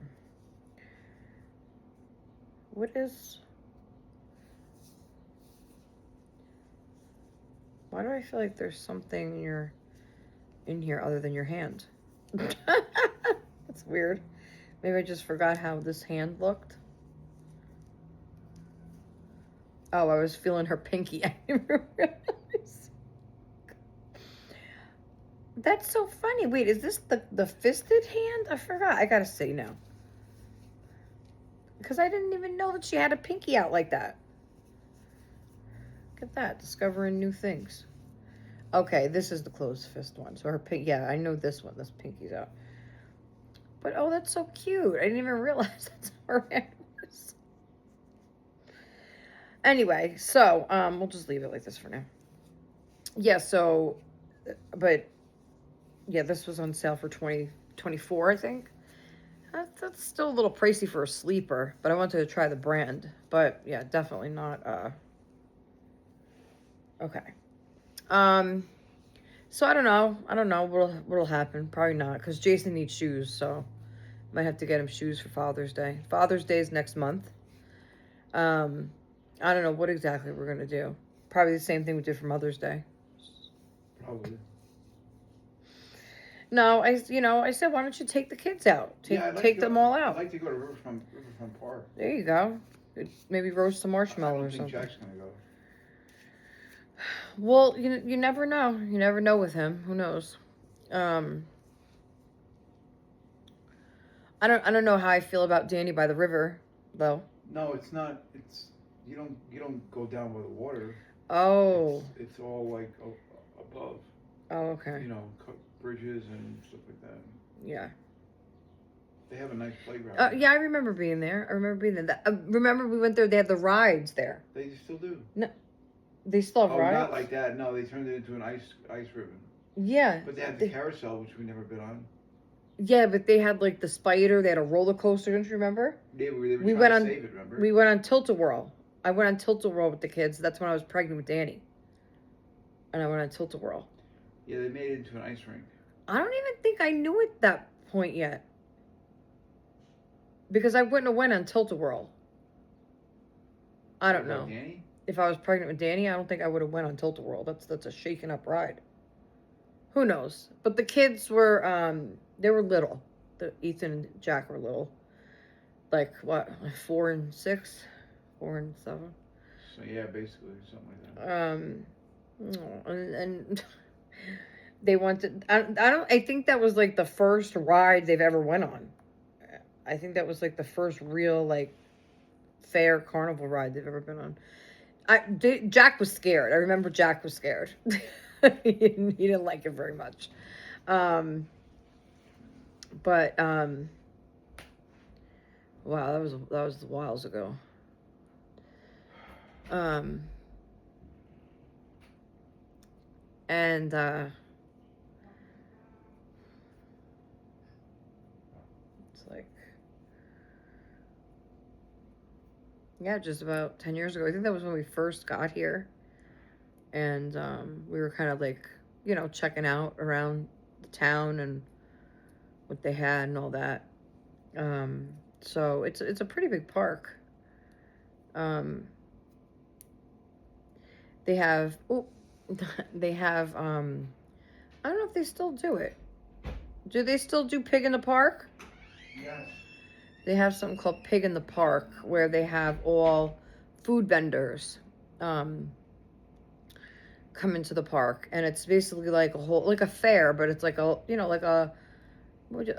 What is? Why do I feel like there's something in here other than your hand? That's weird. Maybe I just forgot how this hand looked. Oh, I was feeling her pinky. I didn't realize. That's so funny. Wait, is this the fisted hand? I forgot. I gotta see now. Because I didn't even know that she had a pinky out like that. Look at that. Discovering new things. Okay, this is the closed fist one. So her pink, yeah, I know this one. This pinky's out. But oh, that's so cute. I didn't even realize that's how her hand was. Anyway, so we'll just leave it like this for now. Yeah, so but yeah, this was on sale for 2024, I think. That's still a little pricey for a sleeper, but I wanted to try the brand. But yeah, definitely not okay. So I don't know. I don't know what'll happen. Probably not, because Jason needs shoes, so might have to get him shoes for Father's Day. Father's Day is next month. I don't know what exactly we're gonna do. Probably the same thing we did for Mother's Day. Probably. No, I said, why don't you take the kids out? Take them all I'd out. like to go to Riverfront Park. There you go. Maybe roast some I marshmallow don't or think something. Jack's gonna go. Well, you never know. You never know with him. Who knows? Um, I don't know how I feel about Danny by the river, though. No, it's not. It's you don't go down by the water. Oh. It's all like above. Oh, okay. You know, bridges and stuff like that. Yeah. They have a nice playground. Yeah, I remember being there. I remember being there. Remember we went there. They had the rides there. They still do. No, they still have Oh, rides. not like that. No, they turned it into an ice ribbon. Yeah. But they had the carousel, which we never been on. Yeah, but they had like the spider. They had a roller coaster. Don't you remember? They were We trying went to on. save it. Remember? We went on Tilt-A-Whirl. I went on Tilt-A-Whirl with the kids. That's when I was pregnant with Danny. And I went on Tilt-A-Whirl. Yeah, they made it into an ice rink. I don't even think I knew at that point yet. Because I wouldn't have went on Tilt-A-Whirl. I don't know. Danny? If I was pregnant with Danny, I don't think I would have went on Tilt-A-Whirl. That's a shaken up ride. Who knows? But the kids were they were little. Ethan and Jack were little. Like what? Like 4 and 6? 4 and 7? So yeah, basically something like that. And they wanted. I think that was like the first ride they've ever went on. I think that was like the first real like fair carnival ride they've ever been on. Jack was scared. I remember Jack was scared. He didn't like it very much. Um, but wow, that was whiles ago. Um, and it's like, yeah, just about 10 years ago. I think that was when we first got here, and we were kind of like, checking out around the town and what they had and all that. Um, so it's a pretty big park. Um, they have oh, they have I don't know if they still do it. Do they still do Pig in the Park? Yes. They have something called Pig in the Park where they have all food vendors um, come into the park, and it's basically like like a fair, but it's like like a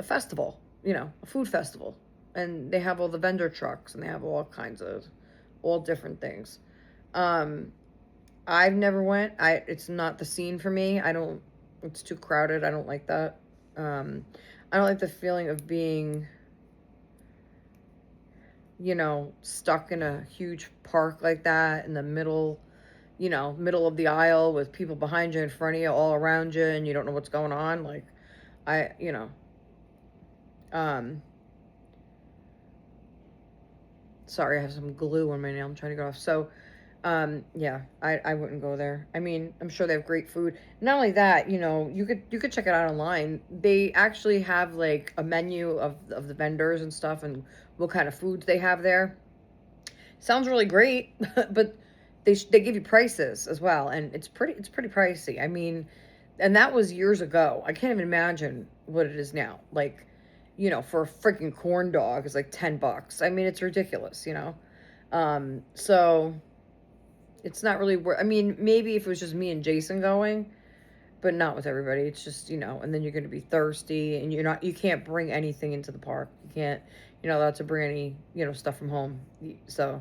festival, a food festival, and they have all the vendor trucks, and they have all kinds of all different things. Um, I've never went. It's not the scene for me. I don't. It's too crowded. I don't like that. Um, I don't like the feeling of being, stuck in a huge park like that in the middle of the aisle with people behind you, in front of you, all around you, and you don't know what's going on. Like, I, um, sorry, I have some glue on my nail. I'm trying to get off. So, yeah, I wouldn't go there. I mean, I'm sure they have great food. Not only that, you could check it out online. They actually have like a menu of the vendors and stuff and what kind of foods they have there. Sounds really great, but they give you prices as well, and it's pretty pricey. I mean, and that was years ago. I can't even imagine what it is now. Like, for a freaking corn dog is like $10. I mean, it's ridiculous. So it's not really worth. I mean, maybe if it was just me and Jason going, but not with everybody. It's just, and then you're going to be thirsty, and you can't bring anything into the park. You can't, you're not allowed to bring any, stuff from home. So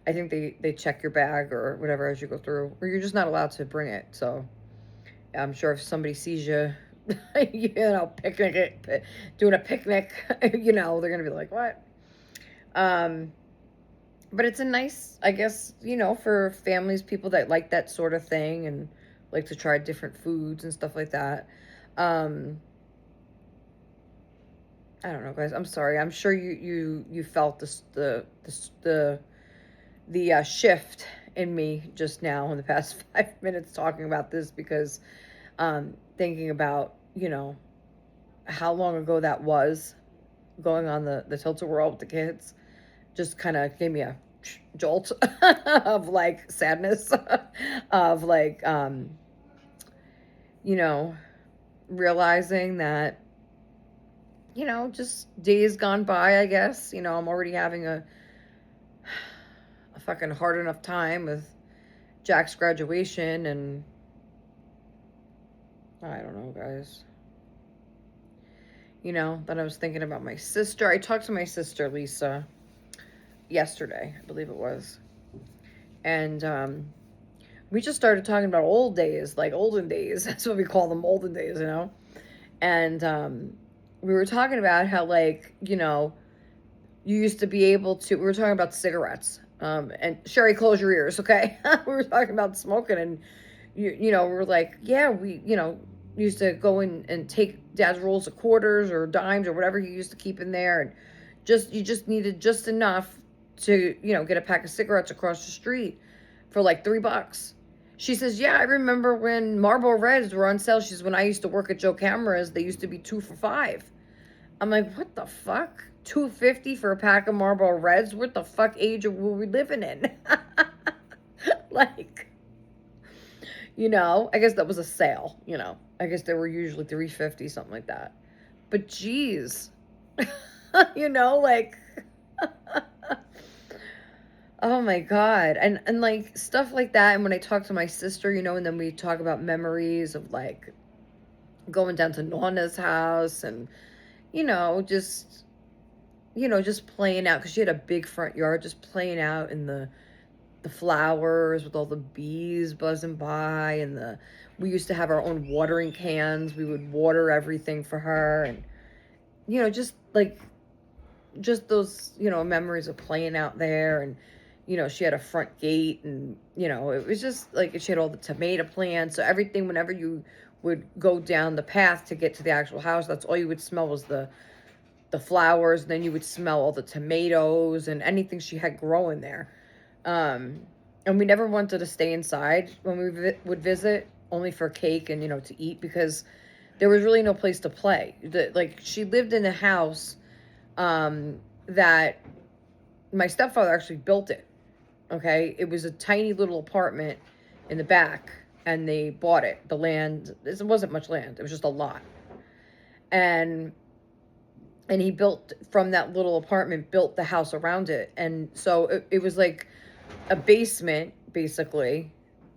I think they check your bag or whatever as you go through, or you're just not allowed to bring it. So I'm sure if somebody sees you, doing a picnic, they're going to be like, what? Um, but it's a nice, I guess, for families, people that like that sort of thing and like to try different foods and stuff like that. Um, I don't know, guys. I'm sorry. I'm sure you felt the shift in me just now in the past 5 minutes talking about this because thinking about how long ago that was going on the tilt-a-whirl with the kids just kind of gave me a jolt of like sadness of like you know realizing that just days gone by, I guess. I'm already having a fucking hard enough time with Jack's graduation, and I don't know, guys. Then I was thinking about my sister. I talked to my sister Lisa yesterday, I believe it was, and we just started talking about old days, like olden days. That's what we call them, olden days. And we were talking about how, like, you used to be able to. We were talking about cigarettes. And Sherry, close your ears, okay? We were talking about smoking, and we were like, yeah, we, used to go in and take Dad's rolls of quarters or dimes or whatever he used to keep in there, and you just needed just enough to, get a pack of cigarettes across the street for like $3. She says, yeah, I remember when Marlboro Reds were on sale. She says, when I used to work at Joe Camera's, they used to be 2 for $5. I'm like, what the fuck? 250 for a pack of Marlboro Reds? What the fuck age were we living in? Like, I guess that was a sale, I guess they were usually 350, something like that. But geez, like, oh my God. And like stuff like that. And when I talk to my sister, and then we talk about memories of like going down to Nana's house and, just, just playing out because she had a big front yard, just playing out in the flowers with all the bees buzzing by, and we used to have our own watering cans. We would water everything for her, and just like just those memories of playing out there. And she had a front gate, and it was just like she had all the tomato plants, so everything, whenever you would go down the path to get to the actual house, that's all you would smell was the flowers, and then you would smell all the tomatoes and anything she had growing there. And we never wanted to stay inside when we would visit, only for cake and to eat, because there was really no place to play. Like, she lived in a house that my stepfather actually built it. Okay, it was a tiny little apartment in the back, and they bought it. The land, it wasn't much land; it was just a lot. And he built from that little apartment, built the house around it, and so it was like a basement basically.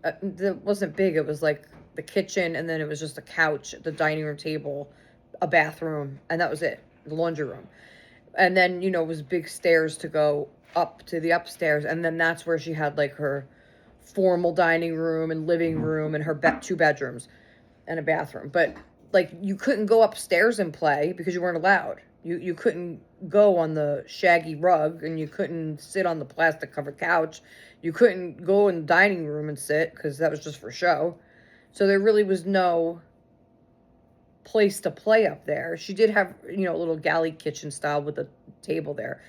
It wasn't big. It was like the kitchen, and then it was just a couch, the dining room table, a bathroom, and that was it. The laundry room. And then it was big stairs to go up to the upstairs, and then that's where she had like her formal dining room and living room and her two bedrooms and a bathroom. But like, you couldn't go upstairs and play because you weren't allowed. You couldn't go on the shaggy rug, and you couldn't sit on the plastic covered couch. You couldn't go in the dining room and sit because that was just for show. So there really was no place to play up there. She did have, a little galley kitchen style with a table there.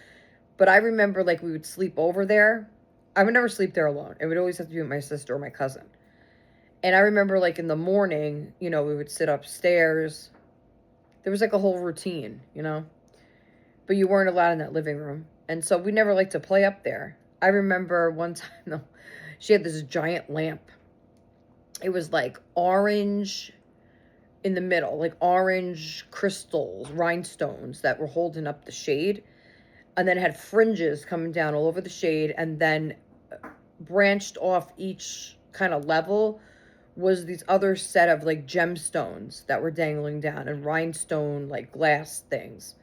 But I remember, like, we would sleep over there. I would never sleep there alone. It would always have to be with my sister or my cousin. And I remember, like, in the morning, we would sit upstairs. There was like a whole routine, but you weren't allowed in that living room. And so we never liked to play up there. I remember one time, though, she had this giant lamp. It was like orange in the middle, like orange crystals, rhinestones that were holding up the shade. And then it had fringes coming down all over the shade, and then branched off each kind of level was these other set of like gemstones that were dangling down, and rhinestone like glass things.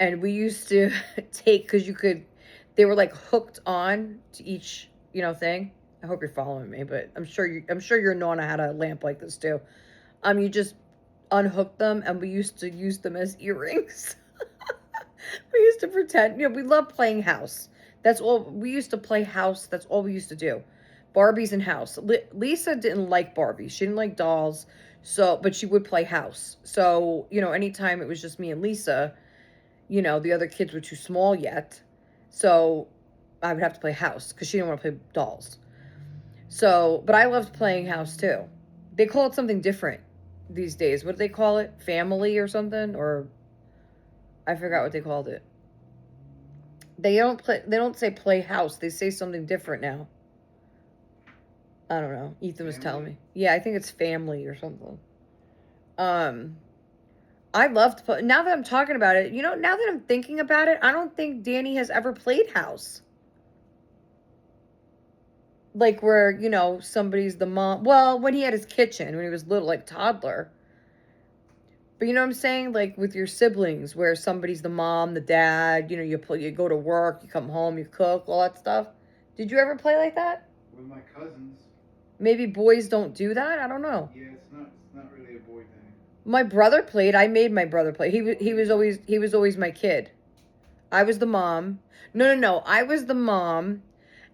And we used to take, because they were like hooked on to each thing. I hope you're following me, but I'm sure you're knowing I had a lamp like this too. You just unhook them, and we used to use them as earrings. We used to pretend, we love playing house. That's all we used to play house. That's all we used to do. Barbies and house. Lisa didn't like Barbies. She didn't like dolls. So, but she would play house. So, anytime it was just me and Lisa, the other kids were too small yet. So I would have to play house because she didn't want to play dolls. So, but I loved playing house too. They call it something different these days. What do they call it? Family or something? Or I forgot what they called it. They don't say play house. They say something different now. I don't know. Ethan was telling me. Yeah, I think it's family or something. I loved play. Now that I'm talking about it, now that I'm thinking about it, I don't think Danny has ever played house. Like where, somebody's the mom. Well, when he had his kitchen, when he was little, like toddler. But you know what I'm saying? Like with your siblings, where somebody's the mom, the dad, you go to work, you come home, you cook, all that stuff. Did you ever play like that? With my cousins. Maybe boys don't do that? I don't know. Yeah, it's not really a boy thing. My brother played. I made my brother play. He was always my kid. I was the mom. No. I was the mom,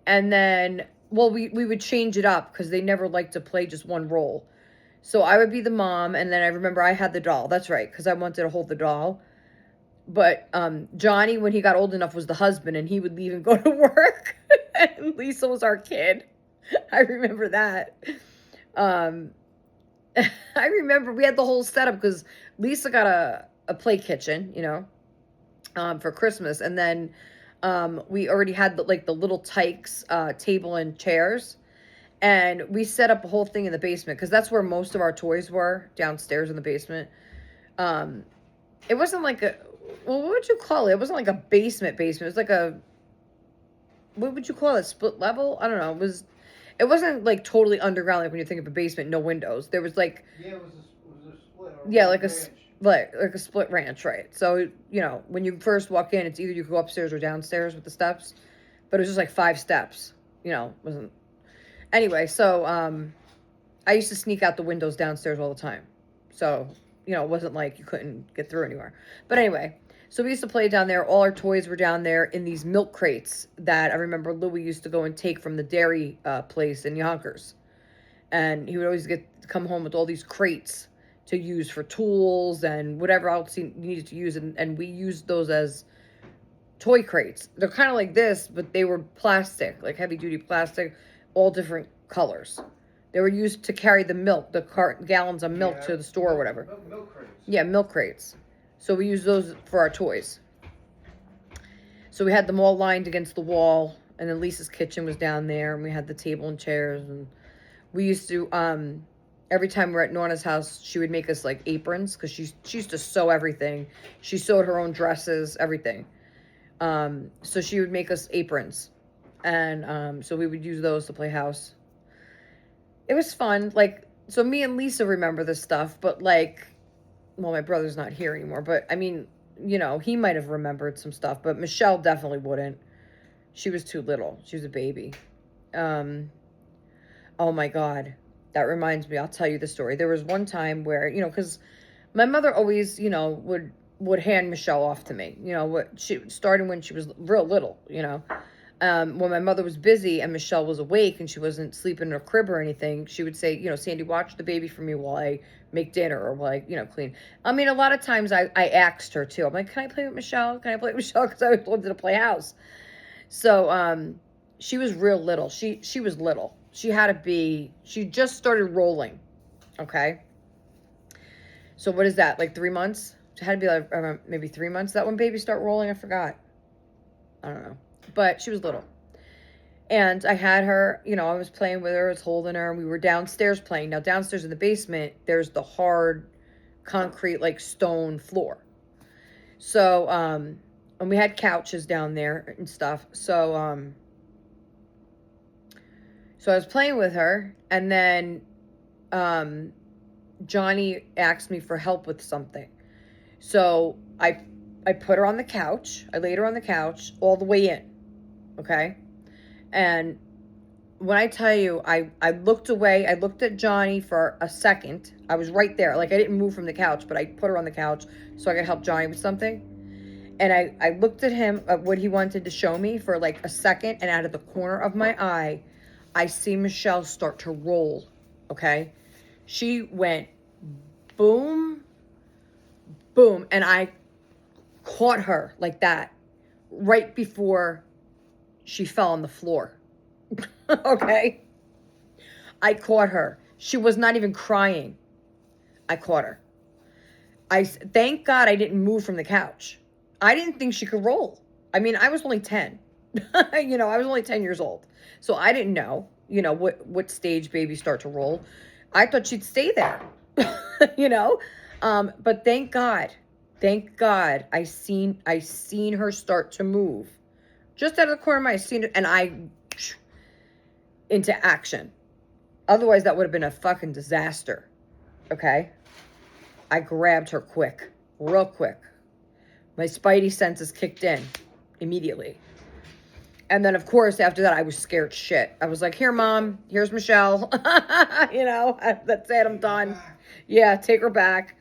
and then we would change it up because they never liked to play just one role. So I would be the mom, and then I remember I had the doll. That's right, because I wanted to hold the doll. But Johnny, when he got old enough, was the husband, and he would leave and go to work. And Lisa was our kid. I remember that. I remember we had the whole setup because Lisa got a play kitchen, for Christmas. And then we already had the little Tykes table and chairs. And we set up a whole thing in the basement because that's where most of our toys were, downstairs in the basement. It wasn't like what would you call it? It wasn't like a basement. It was like what would you call it? Split level? I don't know. It wasn't like totally underground, like when you think of a basement, no windows. There was like, yeah, it was a split. Yeah, like like a split ranch, right? So, you know, when you first walk in, it's either you go upstairs or downstairs with the steps, but it was just like 5 steps, you know, wasn't. Anyway, so I used to sneak out the windows downstairs all the time. So, you know, it wasn't like you couldn't get through anywhere. But anyway, so we used to play down there. All our toys were down there in these milk crates that I remember Louis used to go and take from the dairy place in Yonkers. And he would always come home with all these crates to use for tools and whatever else he needed to use. And we used those as toy crates. They're kind of like this, but they were plastic, like heavy duty plastic, all different colors. They were used to carry the milk, the gallons of milk to the store or whatever. Milk crates. Yeah, milk crates. So we used those for our toys. So we had them all lined against the wall, and then Lisa's kitchen was down there, and we had the table and chairs, and we used to every time we were at Norna's house, she would make us like aprons because she used to sew everything. She sewed her own dresses, everything. So she would make us aprons, and so we would use those to play house. It was fun. Like, so me and Lisa remember this stuff, but like, well, my brother's not here anymore, but I mean, you know, he might have remembered some stuff, but Michelle definitely wouldn't. She was too little. She was a baby. Oh my God. That reminds me, I'll tell you the story. There was one time where, you know, because my mother always, you know, would hand Michelle off to me. You know, starting when she was real little, you know. When my mother was busy and Michelle was awake and she wasn't sleeping in her crib or anything, she would say, you know, Sandy, watch the baby for me while I make dinner or while I, you know, clean. I mean, a lot of times I asked her too. I'm like, can I play with Michelle? Can I play with Michelle? Because I always wanted to play house. So she was real little. She was little. She just started rolling. Okay. So what is that? Like 3 months? It had to be like maybe 3 months. That when babies start rolling? I forgot. I don't know. But she was little. And I had her, you know, I was playing with her, I was holding her, and we were downstairs playing. Now, downstairs in the basement, there's the hard concrete, like stone floor. So, and we had couches down there and stuff. So, so I was playing with her, and then Johnny asked me for help with something. So I put her on the couch. I laid her on the couch all the way in. Okay? And when I tell you, I looked away. I looked at Johnny for a second. I was right there. Like, I didn't move from the couch, but I put her on the couch so I could help Johnny with something. And I looked at him, at what he wanted to show me for like a second, and out of the corner of my eye, I see Michelle start to roll, okay? She went boom, boom, and I caught her like that right before she fell on the floor, okay? I caught her. She was not even crying. I caught her. Thank God I didn't move from the couch. I didn't think she could roll. I mean, I was only 10. You know, I was only 10 years old. So I didn't know, you know, what stage babies start to roll. I thought she'd stay there, you know. But thank God, I seen her start to move. Just out of the corner of my eye, I seen it, and I into action. Otherwise, that would have been a fucking disaster. Okay? I grabbed her quick, real quick. My spidey senses kicked in immediately. And then, of course, after that, I was scared shit. I was like, here, Mom, here's Michelle. You know, that's it, I'm done. Yeah, take her back.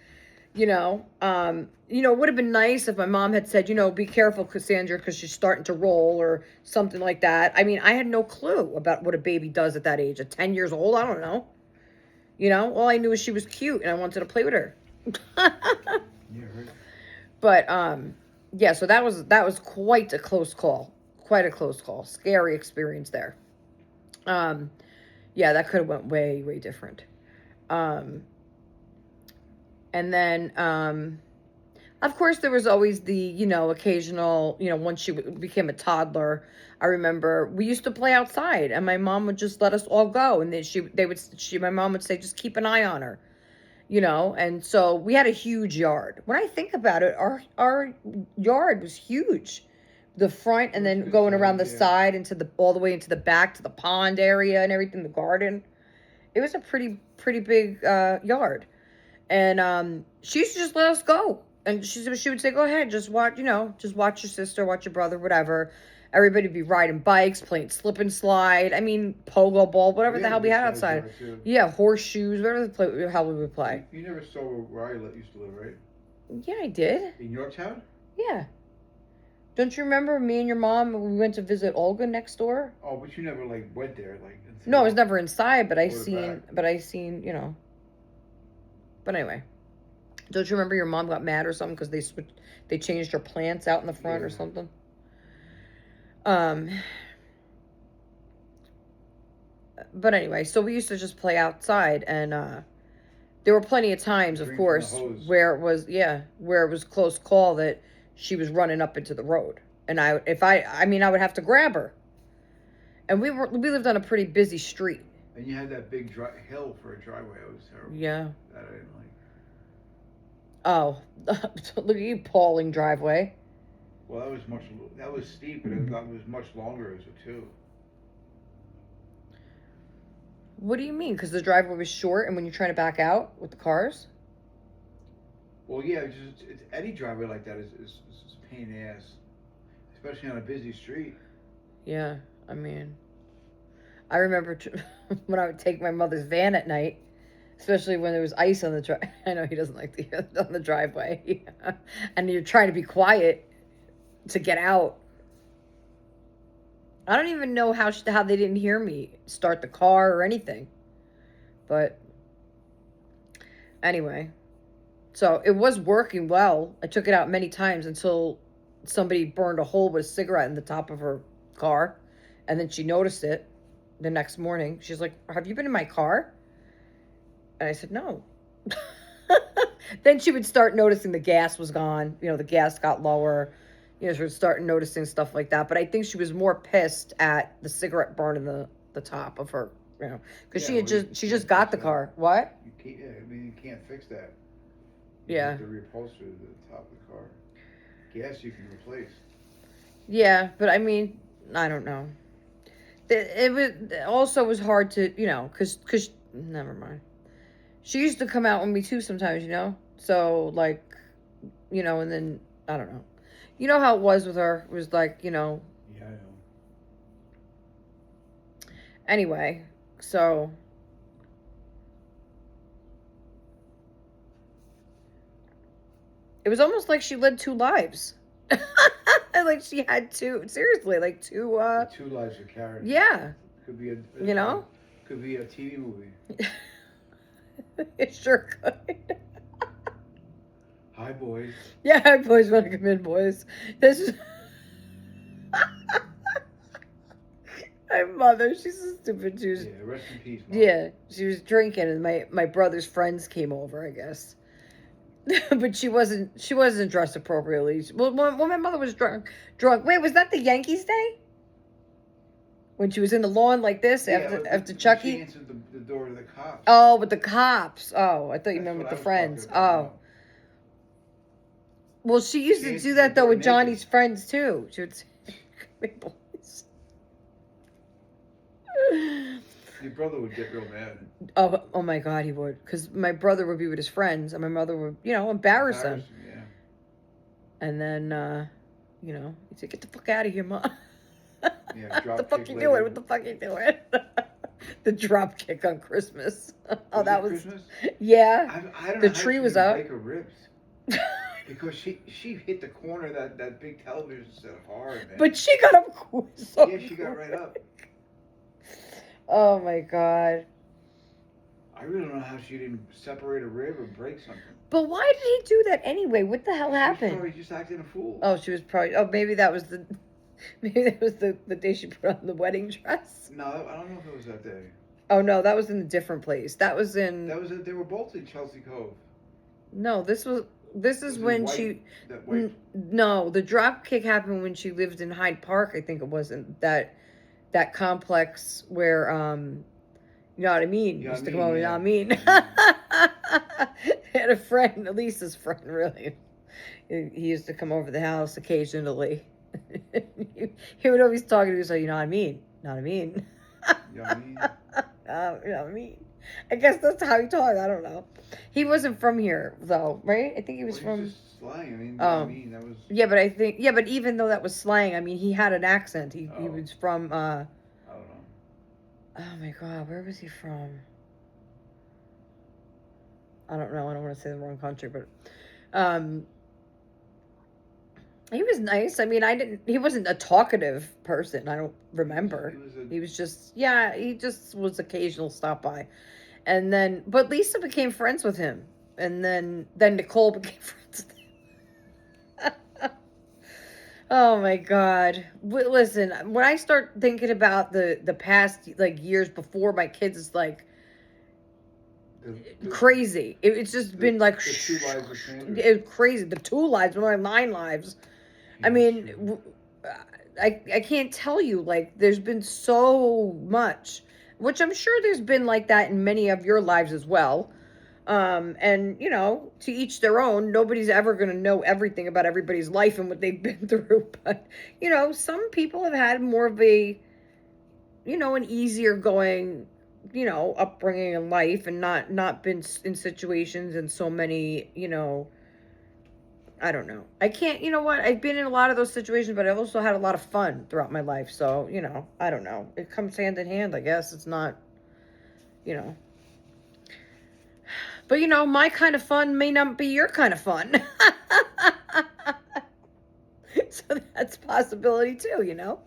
You know, it would have been nice if my mom had said, you know, be careful, Cassandra, because she's starting to roll or something like that. I mean, I had no clue about what a baby does at that age. At 10 years old, I don't know. You know, all I knew was she was cute and I wanted to play with her. Yeah, right. But, yeah, so that was quite a close call. Quite a close call. Scary experience there. Yeah, that could have went way, way different. And then, of course, there was always the, you know, occasional, you know, once she became a toddler, I remember we used to play outside and my mom would just let us all go. And then my mom would say, just keep an eye on her, you know? And so we had a huge yard. When I think about it, our yard was huge. The front and then going around the side all the way into the back to the pond area and everything, the garden. It was a pretty big, yard. And she used to just let us go. And she would say, "Go ahead, just watch, just watch your sister, watch your brother, whatever." Everybody would be riding bikes, playing slip and slide. I mean, pogo ball, We whatever the had a hell we good had sized outside. yard too. Yeah, horseshoes, whatever the hell we would play. You never saw where I used to live, right? Yeah, I did. In Yorktown? Yeah. Don't you remember me and your mom? We went to visit Olga next door. Oh, but you never like went there, like. No, I was never inside, Or back. but I seen, But anyway, don't you remember your mom got mad or something because they changed her plants out in the front or something? Um. But anyway, so we used to just play outside, and there were plenty of times, of Drink from the course, hose. where it was close call that she was running up into the road, and I would have to grab her, and we lived on a pretty busy street. And you had that big hill for a driveway. It was terrible. Yeah. That I didn't like. Oh, look at you, Pauling driveway. Well, that was steep, but it was much longer as a too. What do you mean? Because the driveway was short, and when you're trying to back out with the cars? Well, yeah, it's any driveway like that is a pain in the ass, especially on a busy street. Yeah, I mean, I remember when I would take my mother's van at night, especially when there was ice on the drive. I know he doesn't like to hear on the driveway, and you're trying to be quiet to get out. I don't even know how they didn't hear me start the car or anything. But anyway, so it was working well. I took it out many times until somebody burned a hole with a cigarette in the top of her car. And then she noticed it the next morning. She's like, "Have you been in my car?" And I said, "No." Then she would start noticing the gas was gone. The gas got lower. She would start noticing stuff like that. But I think she was more pissed at the cigarette burn in the top of her, because she just got the car. What? You can't. Yeah, I mean, you can't fix that. Yeah. The reupholster to the top of the car. Gas you can replace. Yeah, but I mean, I don't know. It was hard to, because never mind. She used to come out with me too sometimes, So like, and then I don't know. You know how it was with her? It was like, Yeah, I know. Anyway, so it was almost like she led two lives. Like she had seriously, like two. Two lives of Karen. Yeah. Could be Could be a TV movie. It sure could. Hi, boys. Yeah, hi, boys. Want to come in, boys? This is my mother. She's so stupid. She was, Yeah, rest in peace, Mom. yeah, she was drinking, and my brother's friends came over, I guess. But she wasn't dressed appropriately. Well, when my mother was drunk. Wait, was that the Yankees day? When she was in the lawn like this after Chucky? She answered the door to the cops. Oh, with the cops. Oh, I thought you That's meant what with I the was friends. talking about. Oh. Well, she used to do that, though, with Johnny's friends, too. She would say, "Big boys." Your brother would get real mad. Oh my God, he would. Because my brother would be with his friends, and my mother would, embarrass him. Yeah. And then, he'd say, "Get the fuck out of here, Mom." Yeah, What the fuck you doing? What the fuck you doing? The drop kick on Christmas. Oh, that was Christmas? Yeah. I don't The know how tree she was didn't up. break her ribs. Because she hit the corner of that big television set up hard, man. But she got up quick. Yeah, she got right up. Oh my God. I really don't know how she didn't separate a rib or break something. But why did he do that anyway? What the hell She was happened? probably just acting a fool. Oh, she was probably. Oh, maybe that was the. Maybe that was the day she put on the wedding dress. No, I don't know if it was that day. Oh no, that was in a different place. That was in. They were both in Chelsea Cove. No, this is when she. That white. No, the drop kick happened when she lived in Hyde Park. I think it was in that complex where you know what I mean. Yeah, Used to I come over. mean, You know yeah. what I mean. Had a friend, Elisa's friend, really. He used to come over the house occasionally. He would always talk to me, so you know what I mean. Know what I mean? You know what I mean? You know what I mean. I guess that's how he talked. I don't know. He wasn't from here though, right? I think he Well, was he's from. just slang. I mean, Oh, that was. yeah, but I think yeah, but even though that was slang, I mean, he had an accent. He Oh, was from. I don't know. Oh my God, where was he from? I don't know. I don't want to say the wrong country, but um, he was nice. I mean, I didn't. He wasn't a talkative person. I don't remember. He was a. He was just yeah. He just was occasional stop by, and then but Lisa became friends with him, and then Nicole became friends with him. Oh my God! Listen, when I start thinking about the past like years before my kids, it's like The, the, crazy. It's just been like the two lives of Sandra. it's crazy. The two lives, more like 9 lives. I Yeah, that's mean, true. I can't tell you. Like, there's been so much, which I'm sure there's been like that in many of your lives as well. And you know, to each their own. Nobody's ever gonna know everything about everybody's life and what they've been through. But you know, some people have had more of a, you know, an easier going, you know, upbringing in life and not been in situations and so many, you know, I don't know. I can't, you know what? I've been in a lot of those situations, but I've also had a lot of fun throughout my life. So, you know, I don't know. It comes hand in hand, I guess. It's not, you know. But, you know, my kind of fun may not be your kind of fun. So that's a possibility too, you know.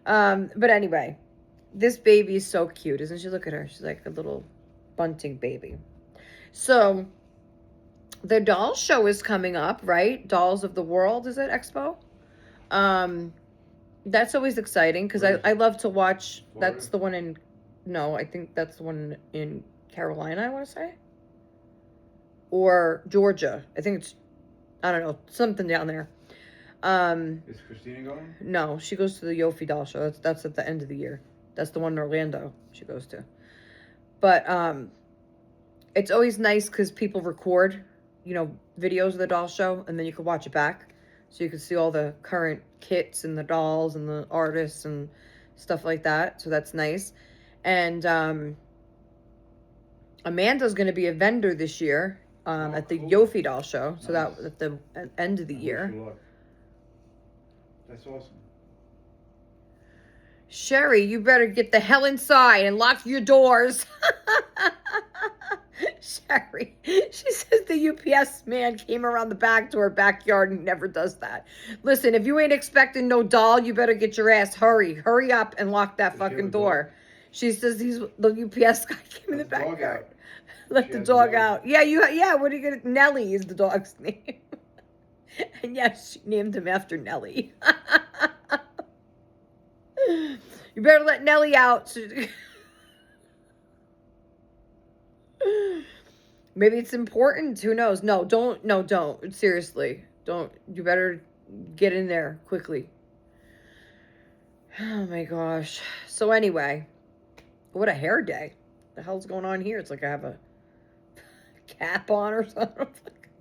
But anyway, this baby is so cute, isn't she? Look at her. She's like a little bunting baby. So the doll show is coming up, right? Dolls of the World, is it Expo? Um, that's always exciting because I love to watch. Florida? That's the one in. No, I think that's the one in Carolina. I want to say, or Georgia. I think it's. I don't know, something down there. Is Christina going? No, she goes to the Yofi doll show. That's at the end of the year. That's the one in Orlando she goes to. But it's always nice because people record, you know, videos of the doll show, and then you can watch it back, so you can see all the current kits and the dolls and the artists and stuff like that. So that's nice. And Amanda's going to be a vendor this year at the Cool. Yofi doll show. So Nice. that at the end of the I wish year. her luck. That's awesome. Sherry, you better get the hell inside and lock your doors. Sherry, she says the UPS man came around the back to her backyard and never does that. Listen, if you ain't expecting no doll, you better get your ass hurry up and lock that Does she have fucking a door. dog? She says the UPS guy came in the Let the dog backyard. out. Let She the has a dog dog. out. Yeah, what are you gonna Nellie is the dog's name. And yes, she named him after Nellie. You better let Nellie out. Maybe it's important. Who knows? No, don't. No, don't. Seriously. Don't. You better get in there quickly. Oh my gosh. So anyway, what a hair day. The hell's going on here? It's like I have a cap on or something.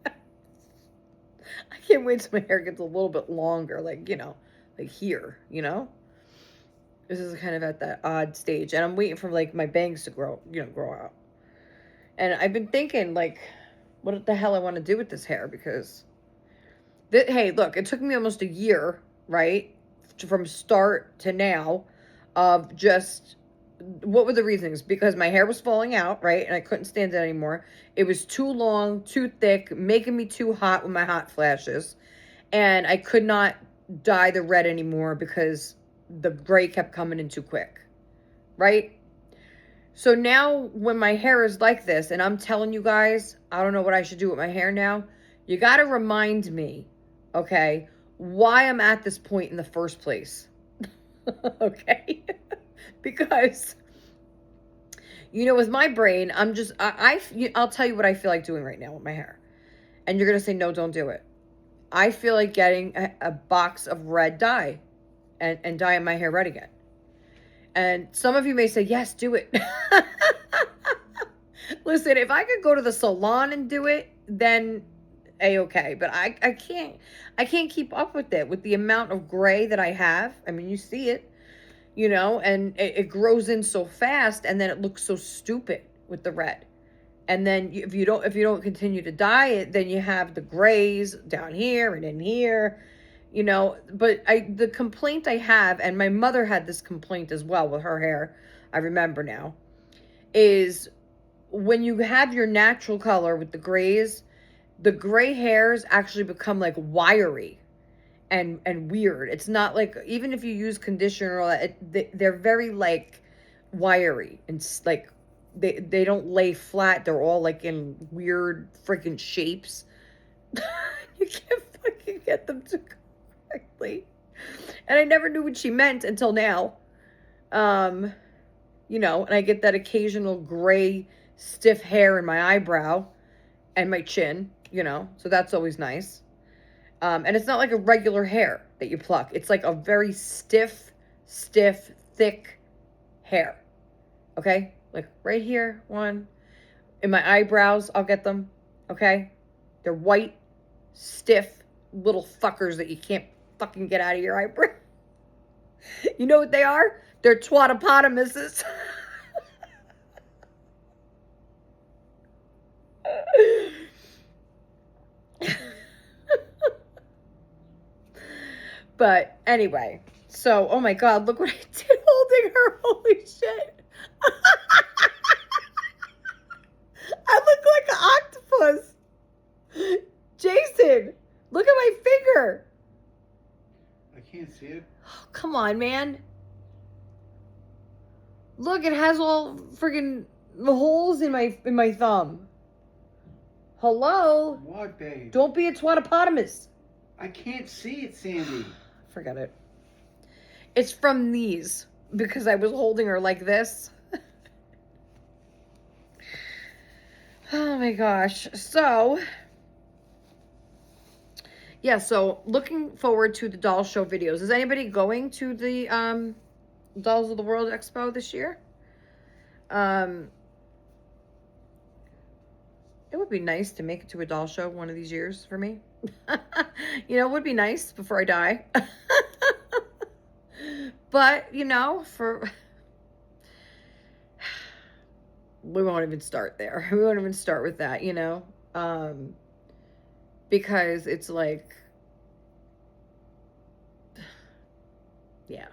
I can't wait till my hair gets a little bit longer. Like, you know, like here, you know? This is kind of at that odd stage. And I'm waiting for like my bangs to grow, you know, grow out. And I've been thinking, like, what the hell I want to do with this hair because, hey, look, it took me almost a year, right, from start to now, of just what were the reasons? Because my hair was falling out, right, and I couldn't stand it anymore. It was too long, too thick, making me too hot with my hot flashes, and I could not dye the red anymore because the gray kept coming in too quick, right? So now when my hair is like this, and I'm telling you guys, I don't know what I should do with my hair now. You got to remind me, okay, why I'm at this point in the first place. Okay? Because, you know, with my brain, I'm just, I'll tell you what I feel like doing right now with my hair. And you're going to say, no, don't do it. I feel like getting a box of red dye and dyeing my hair red again. And some of you may say, yes, do it. Listen, if I could go to the salon and do it, then A-okay. But I can't keep up with it with the amount of gray that I have. I mean, you see it, you know, and it grows in so fast and then it looks so stupid. with the red. And then if you don't continue to dye it, then you have the grays down here and in here, you know. But the complaint I have, and my mother had this complaint as well with her hair, I remember now, is when you have your natural color with the gray hairs actually become like wiry and weird. It's not like, even if you use conditioner or all that, they're very like wiry and like they don't lay flat. They're all like in weird freaking shapes. You can't fucking get them to go correctly. And I never knew what she meant until now. Um, you know, and I get that occasional gray stiff hair in my eyebrow and my chin, you know, so that's always nice. And it's not like a regular hair that you pluck. It's like a very stiff, thick hair. Okay? Like right here, one. In my eyebrows, I'll get them. Okay? They're white, stiff, little fuckers that you can't fucking get out of your eyebrow. You know what they are? They're twatopotamuses. But anyway, so, oh my God, look what I did holding her. Holy shit. I look like an octopus. Jason, look at my finger. I can't see it. Oh, come on, man. Look, it has all friggin' holes in my thumb. Hello? What, babe? Don't be a twatopotamus. I can't see it, Sandy. Forget it. It's from these, because I was holding her like this. Oh my gosh. So, yeah, so looking forward to the doll show videos. Is anybody going to the Dolls of the World Expo this year? It would be nice to make it to a doll show one of these years for me. You know, it would be nice before I die. But, you know, we won't even start there. We won't even start with that, you know? Because it's like, yeah.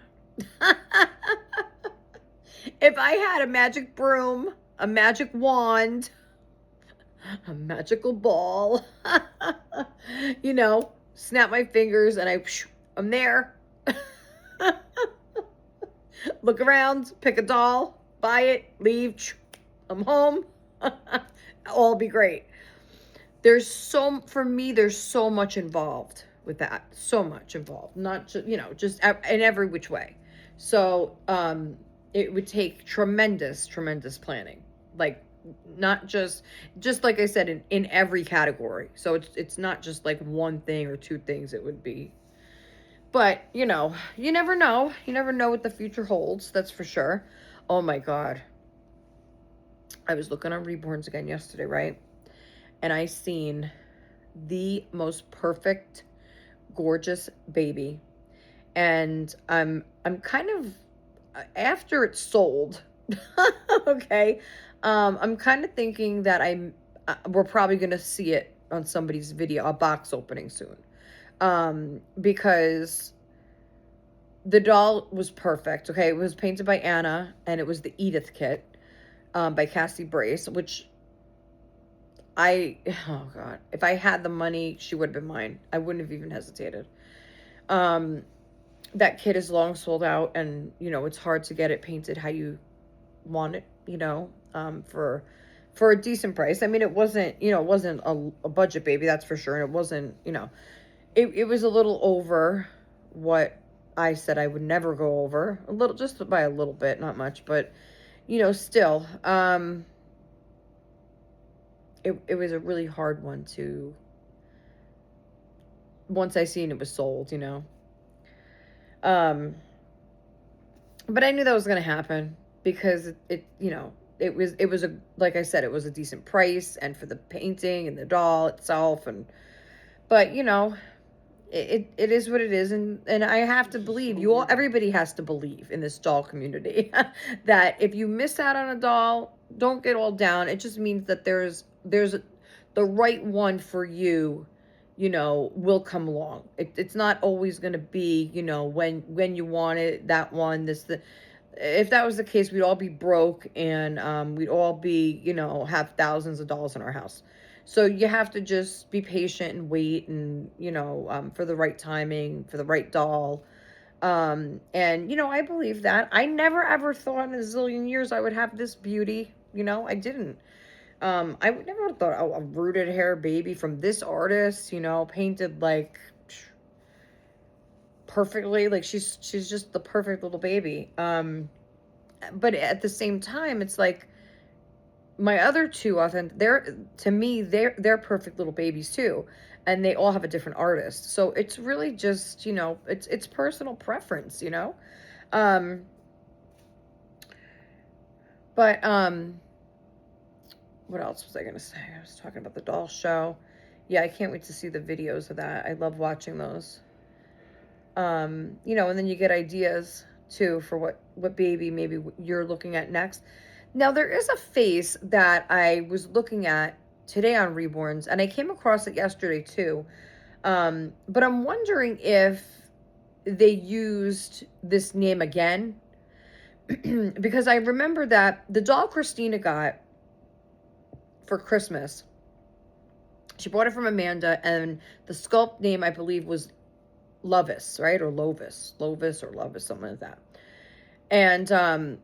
If I had a magic broom, a magic wand, a magical ball, you know, snap my fingers and I'm there. Look around, pick a doll, buy it, leave, I'm home. All be great. For me, there's so much involved with that. So much involved. Not just, you know, just in every which way. So, it would take tremendous planning. Like, not just like I said, in every category. So it's not just like one thing or two things it would be. But, you know, you never know. You never know what the future holds. That's for sure. Oh my God. I was looking on Reborns again yesterday, right? And I seen the most perfect, gorgeous baby. And I'm kind of, after it's sold, okay, I'm kind of thinking that we're probably going to see it on somebody's video, a box opening soon. Because the doll was perfect, okay? It was painted by Anna, and it was the Edith kit, by Cassie Brace, which oh God, if I had the money, she would have been mine. I wouldn't have even hesitated. That kit is long sold out, and, you know, it's hard to get it painted how you want it, you know, for a decent price. I mean, it wasn't, you know, it wasn't a budget baby, that's for sure. And it wasn't, you know, it was a little over what I said I would never go over. A little, just by a little bit, not much, but, you know, still, it was a really hard one to, once I seen it was sold, you know. But I knew that was going to happen because it, you know, it was a, like I said, it was a decent price, and for the painting and the doll itself, but, you know, it is what it is, and I have to believe, everybody has to believe in this doll community that if you miss out on a doll, don't get all down. It just means that there's the right one for you, will come along. It's not always going to be, when you want it, that one, if that was the case, we'd all be broke, and we'd all be, have thousands of dollars in our house. So you have to just be patient and wait, and, for the right timing, for the right doll. And, I believe that. I never ever thought in a zillion years I would have this beauty. I didn't. I would never have thought a rooted hair baby from this artist, painted like perfectly. Like she's just the perfect little baby. But at the same time, it's like my other two authentic, they're perfect little babies too, and they all have a different artist. So it's really just, it's personal preference, um but what else was I gonna say? I was talking about the doll show. Yeah, I can't wait to see the videos of that. I love watching those. And then you get ideas too for what baby maybe you're looking at next. Now there is a face that I was looking at today on Reborns, and I came across it yesterday too. But I'm wondering if they used this name again because I remember that the doll Christina got for Christmas, she bought it from Amanda, and the sculpt name I believe was Lovis, right? Or Lovis or Lovis, something like that. And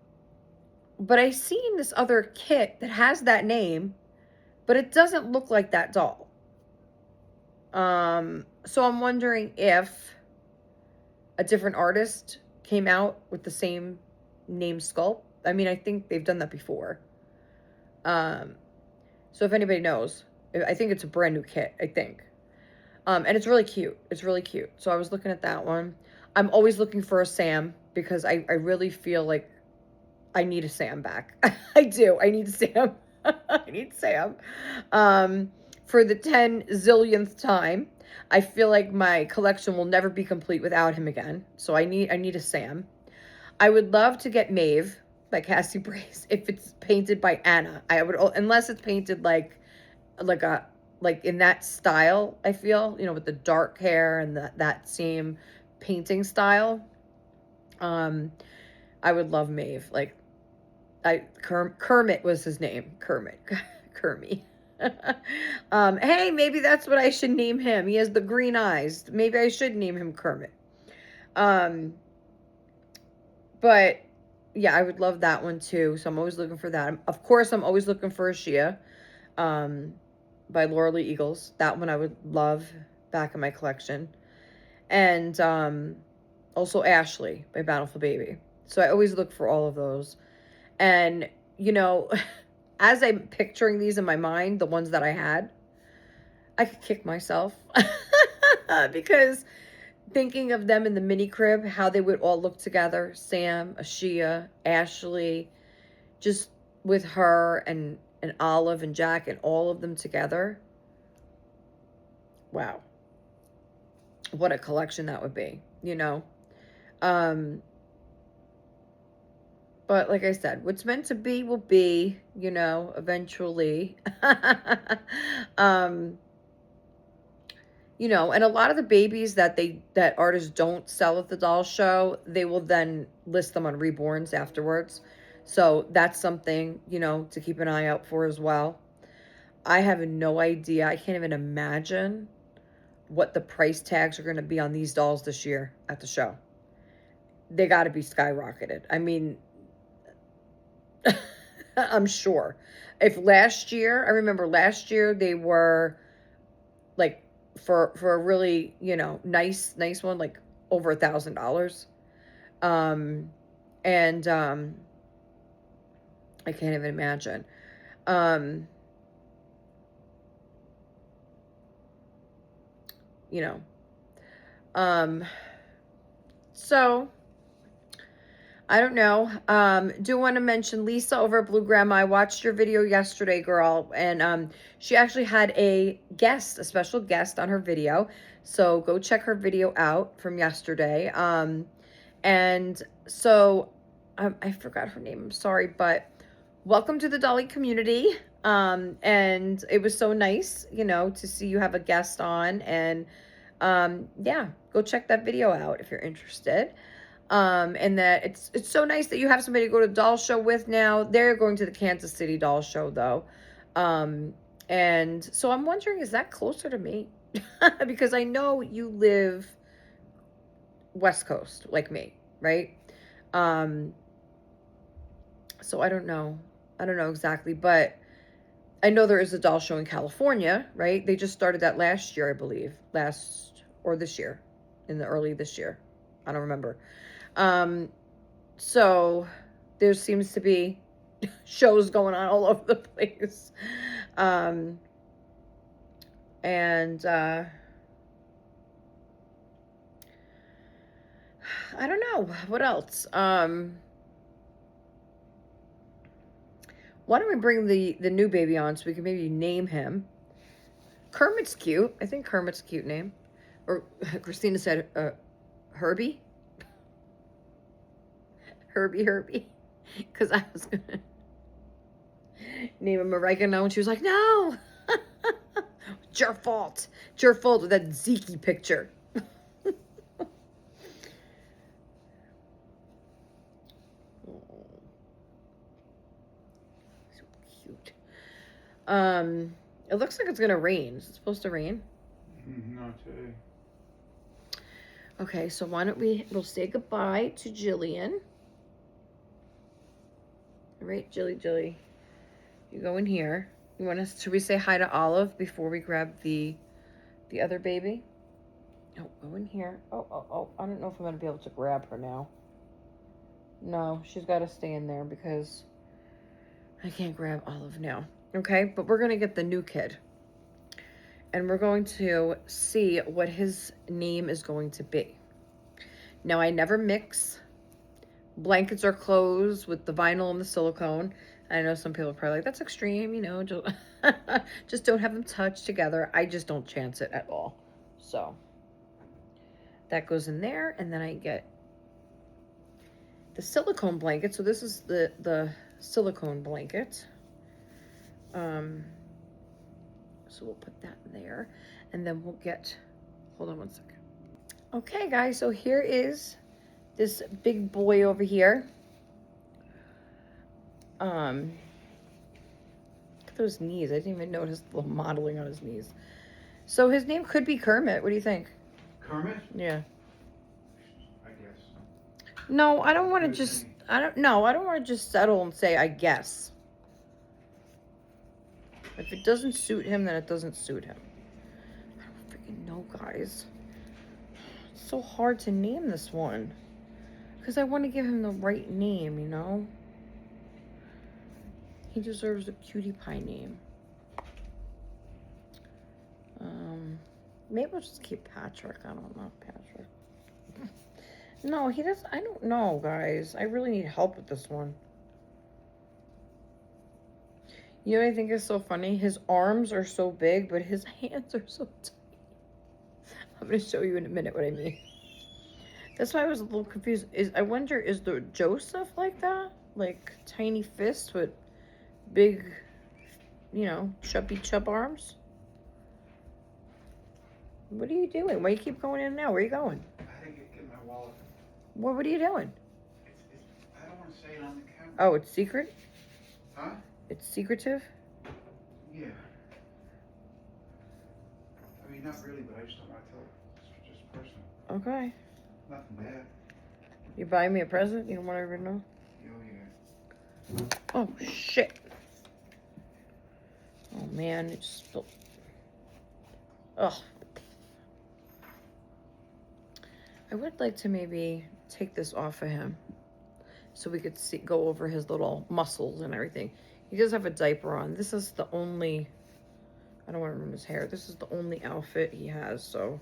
but I seen this other kit that has that name, but it doesn't look like that doll. So I'm wondering if a different artist came out with the same name sculpt. I mean, I think they've done that before. So if anybody knows, I think it's a brand new kit, I think. And it's really cute. It's really cute. So I was looking at that one. I'm always looking for a Sam because I really feel like I need a Sam back. I do. I need Sam. I need Sam. For the 10 zillionth time. I feel like my collection will never be complete without him again. So I need a Sam. I would love to get Maeve by Cassie Brace if it's painted by Anna. I would, unless it's painted like in that style, I feel, with the dark hair and that same painting style. I would love Maeve. Like, Kermit was his name. Kermit. Kermit. Hey, maybe that's what I should name him. He has the green eyes. Maybe I should name him Kermit. But yeah, I would love that one too. So I'm always looking for that. Of course, I'm always looking for a Shia. By Laura Lee Eagles. That one I would love back in my collection. And also Ashley by Bountiful Baby. So I always look for all of those. And, as I'm picturing these in my mind, the ones that I had, I could kick myself. Because thinking of them in the mini crib, how they would all look together, Sam, Ashia, Ashley, just with her and Olive and Jack and all of them together. Wow. What a collection that would be, But like I said, what's meant to be will be, eventually. And a lot of the babies that artists don't sell at the doll show, they will then list them on Reborns afterwards. So that's something, to keep an eye out for as well. I have no idea. I can't even imagine what the price tags are going to be on these dolls this year at the show. They got to be skyrocketed. I mean, I'm sure. If I remember last year they were like for a really, nice one, like over $1,000. And I can't even imagine. So I don't know. Do want to mention Lisa over at Blue Grandma. I watched your video yesterday, girl, and she actually had a special guest on her video. So go check her video out from yesterday. And so I forgot her name. I'm sorry, but welcome to the Dolly community. And it was so nice, to see you have a guest on. And yeah, go check that video out if you're interested. And that it's so nice that you have somebody to go to the doll show with now. They're going to the Kansas City doll show though. Um, and so I'm wondering, is that closer to me? Because I know you live West Coast like me, right? Um, so I don't know. I don't know exactly, but I know there is a doll show in California, right? They just started that last year, I believe. Last or this year. In the early this year. I don't remember. Um, so there seems to be shows going on all over the place. Um, and I don't know. What else? Why don't we bring the new baby on so we can maybe name him? Kermit's cute. I think Kermit's a cute name. Or Christina said Herbie. Herbie. Because I was going to name him Oregano, and she was like, no. It's your fault. It's your fault with that Zeke picture. Oh, so cute. It looks like it's gonna rain. Is it supposed to rain? Not today. Okay, so why don't we'll say goodbye to Jillian. All right, Jilly. You go in here. Should we say hi to Olive before we grab the other baby? Oh, go in here. Oh. I don't know if I'm gonna be able to grab her now. No, she's gotta stay in there because I can't grab Olive now. Okay, but we're gonna get the new kid. And we're going to see what his name is going to be. Now, I never mix blankets or clothes with the vinyl and the silicone. I know some people are probably like, that's extreme, just don't have them touch together. I just don't chance it at all. So that goes in there, and then I get the silicone blanket. So this is the silicone blanket. So we'll put that there, and then we'll get, hold on one second. Okay, guys, so here is this big boy over here. Look at those knees. I didn't even notice the little modeling on his knees. So his name could be Kermit. What do you think? Kermit? Yeah. I guess. No, I don't want to just, I don't want to just settle and say, I guess. If it doesn't suit him, then it doesn't suit him. I don't freaking know, guys. It's so hard to name this one. Because I want to give him the right name, He deserves a cutie pie name. Maybe we'll just keep Patrick. I don't know, Patrick. No, he doesn't. I don't know, guys. I really need help with this one. You know what I think is so funny? His arms are so big, but his hands are so tiny. I'm going to show you in a minute what I mean. That's why I was a little confused. I wonder, is the Joseph like that? Like tiny fists with big, chubby chub arms? What are you doing? Why do you keep going in and out? Where are you going? I think I get my wallet. What are you doing? I don't want to say it on the camera. Oh, it's secret? Huh? It's secretive? Yeah. I mean, not really, but I just don't want to tell it. It's just personal. Okay. Nothing bad. You buying me a present? You don't want everyone to know? Oh, yeah. Oh, shit. Oh, man. It just spilled. Ugh. I would like to maybe take this off of him so we could go over his little muscles and everything. He does have a diaper on. This is the only, I don't want to ruin his hair. This is the only outfit he has, so.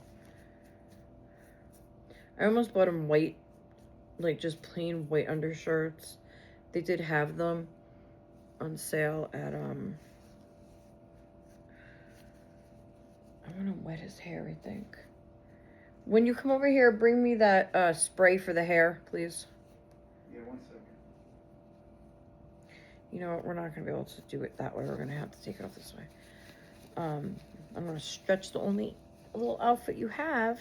I almost bought him white, like just plain white undershirts. They did have them on sale at, I want to wet his hair, I think. When you come over here, bring me that spray for the hair, please. Yeah, 1 second. You know what? We're not going to be able to do it that way. We're going to have to take it off this way. I'm going to stretch the only little outfit you have.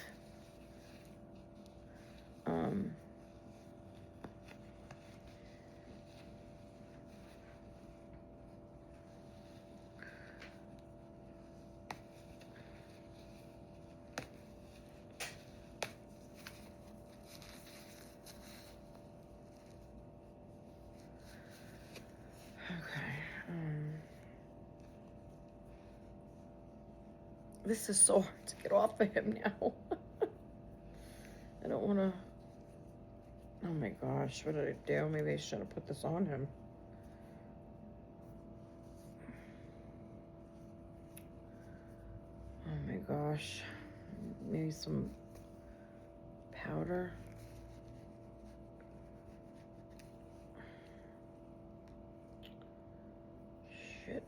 Okay. This is so hard to get off of him now. I don't want to. Oh my gosh, what did I do? Maybe I should have put this on him. Oh my gosh. Maybe some powder. Shit.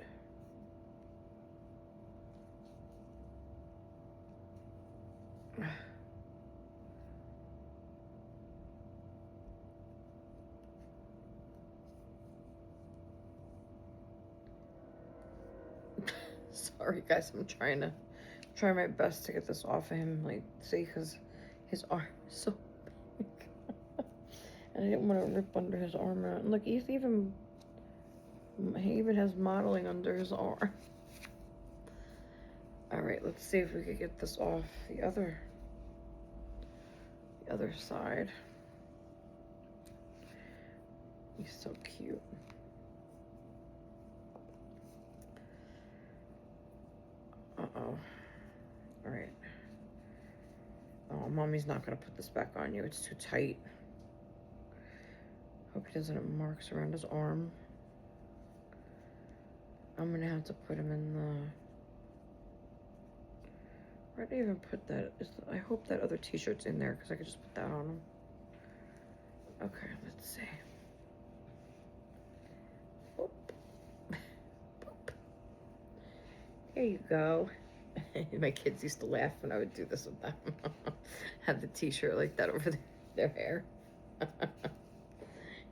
Sorry guys, I'm try my best to get this off of him, like, see, because his arm is so big. And I didn't want to rip under his arm out. And look, he even has modeling under his arm. Alright, let's see if we could get this off the other side. He's so cute. Uh-oh. Alright. Oh, Mommy's not gonna put this back on you. It's too tight. Hope he doesn't have marks around his arm. I'm gonna have to put him in the... Where did I even put that? I hope that other t-shirt's in there because I could just put that on him. Okay, let's see. Boop. Boop. There you go. My kids used to laugh when I would do this with them. Have the t-shirt like that over their hair.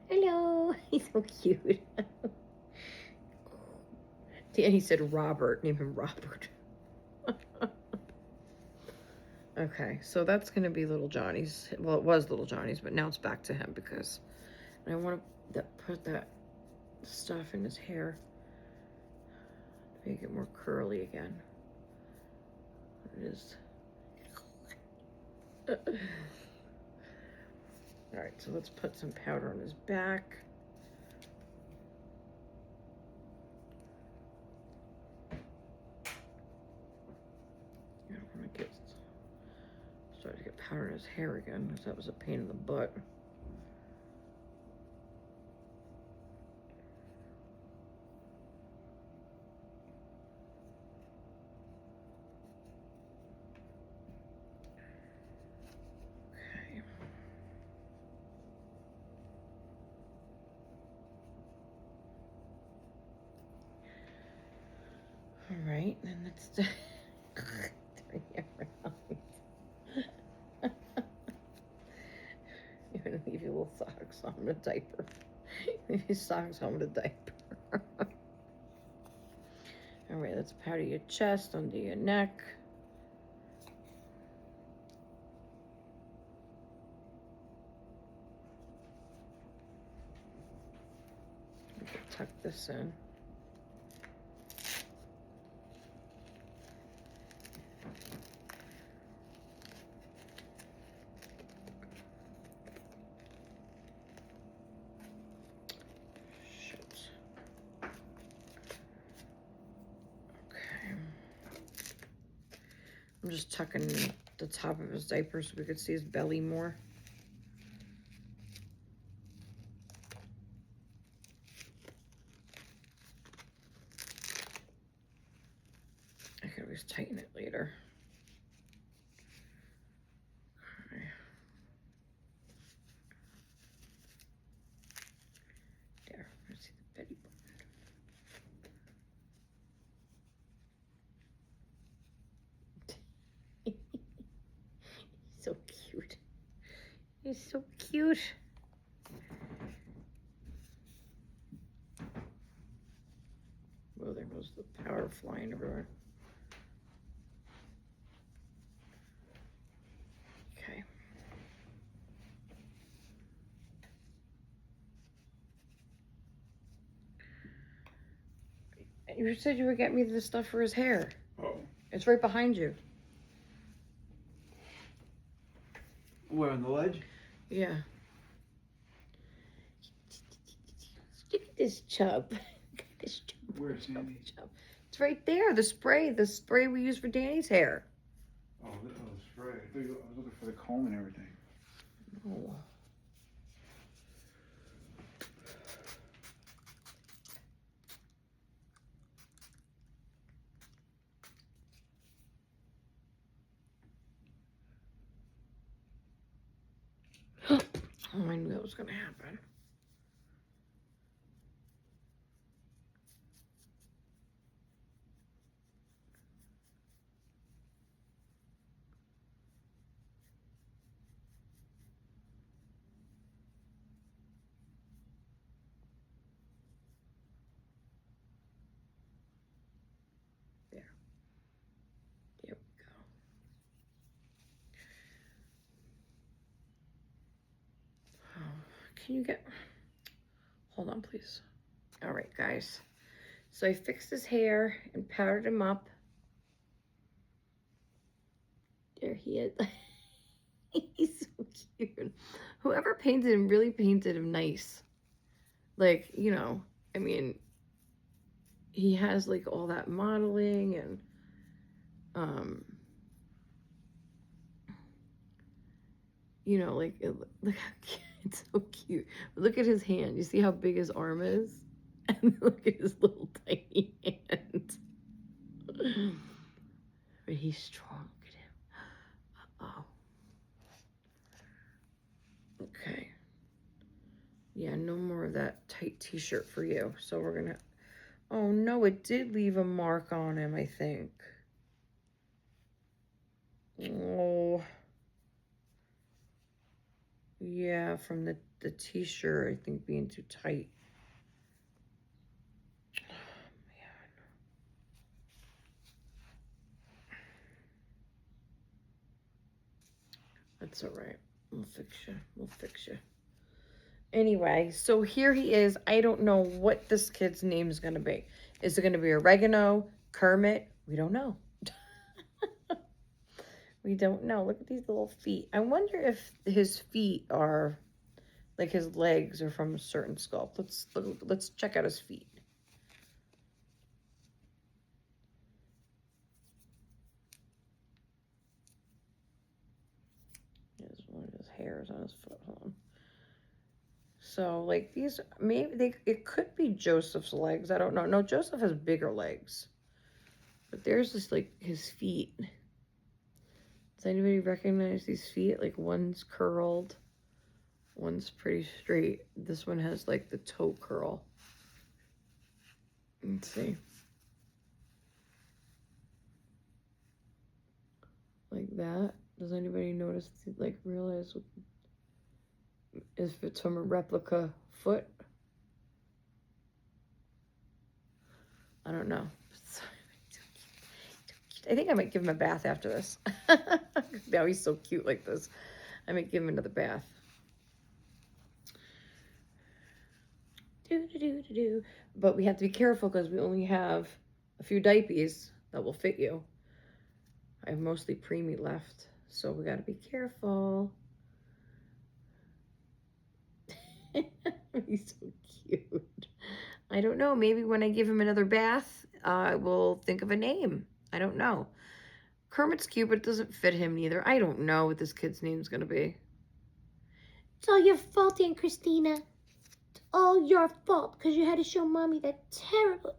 Hello. He's so cute. And he said Robert. Name him Robert. Okay, so that's going to be little Johnny's. Well, it was little Johnny's, but now it's back to him because I want to put that stuff in his hair to make it more curly again. It is. Alright, so let's put some powder on his back. I don't want to start to get powder in his hair again, because that was a pain in the butt. Okay. All right, and let's turn it around. You're gonna leave your little socks on the diaper. Leave your socks on the diaper. All right, let's powder your chest, under your neck. Tuck this in. I'm just tucking the top of his diaper so we could see his belly more. I could always tighten it later. Okay. There, let's see the belly button. So cute. He's so cute. goes the powder flying everywhere. Okay. You said you would get me the stuff for his hair. Oh. It's right behind you. Where, on the ledge? Yeah. Look at this chub. Look at this chub. Where, Sandy? Chub. It's right there. The spray we use for Danny's hair. Oh, the spray. I was looking for the comb and everything. Oh. Oh, I knew that was going to happen. There. There we go. Oh, can you get... Hold on, please. All right, guys. So I fixed his hair and powdered him up. There he is. He's so cute. Whoever painted him really painted him nice. Like, you know, I mean, he has like all that modeling and you know, like look how cute. It's so cute. Look at his hand. You see how big his arm is? And look at his little tiny hand. But he's strong. Look at him. Uh-oh. Okay. Yeah, no more of that tight t-shirt for you. So we're gonna... Oh no, it did leave a mark on him, I think. Oh. Yeah, from the t-shirt, I think, being too tight. Oh, man. That's all right. We'll fix you. We'll fix you. Anyway, so here he is. I don't know what this kid's name is going to be. Is it going to be Oregano? Kermit? We don't know. We don't know. Look at these little feet. I wonder if his feet are, like his legs are from a certain sculpt. Let's check out his feet. There's one of his hairs on his foot. Hold on. So, like, these, maybe it could be Joseph's legs. I don't know. No, Joseph has bigger legs. But there's just, like, his feet. Does anybody recognize these feet? Like, one's curled. One's pretty straight. This one has, like, the toe curl. Let's see. Like that. Does anybody notice, like, realize if it's from a replica foot? I don't know. I think I might give him a bath after this. Now he's so cute like this. I might give him another bath. But we have to be careful because we only have a few diapers that will fit you. I have mostly preemie left, so we got to be careful. He's so cute. I don't know. Maybe when I give him another bath, I will think of a name. I don't know. Kermit's cute, but it doesn't fit him neither. I don't know what this kid's name's going to be. It's all your fault, Aunt Christina. It's all your fault because you had to show Mommy that terrible,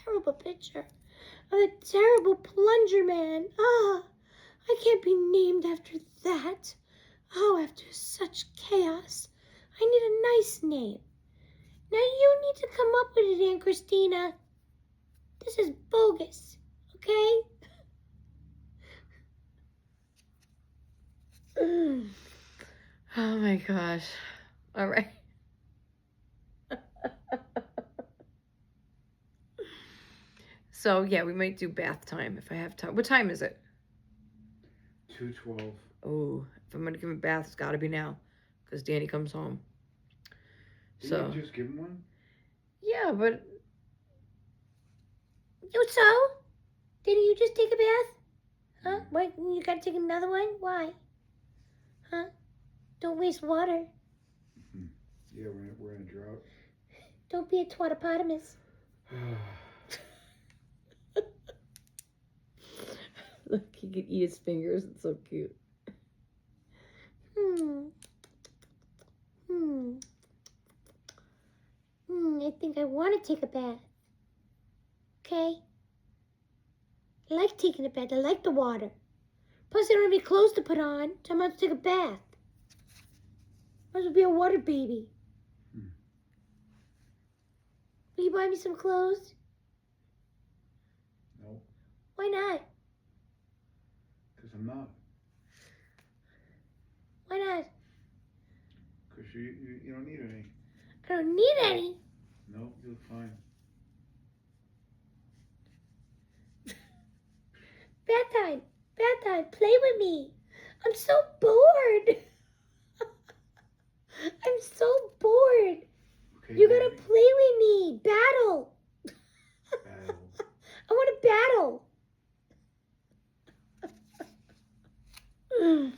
terrible picture of the terrible plunger man. Ah, I can't be named after that. Oh, after such chaos, I need a nice name. Now you need to come up with it, Aunt Christina. This is bogus, okay? Oh my gosh. All right. So yeah, we might do bath time if I have time. What time is it? 2:12. Oh, if I'm gonna give him a bath, it's got to be now, because Danny comes home. Didn't So you just give him one? yeah, but You so? Didn't you just take a bath? Huh? Wait, you gotta take another one? Why? Huh? Don't waste water. Yeah, we're in a drought. Don't be a twatopotamus. look, he can eat his fingers. It's so cute. Hmm. Hmm. I think I want to take a bath. Okay? I like taking a bath. I like the water. Plus, I don't have any clothes to put on, so I'm about to take a bath. Might as well be a water baby. Will you buy me some clothes? No, Why not? because I'm not. Why not? Because you don't need any. I don't need any. No, you look fine. Bath time. Bath time. Play with me. I'm so bored. I'm so bored. Okay, You gotta baby. play with me. Battle. Battle. I want to battle. Oh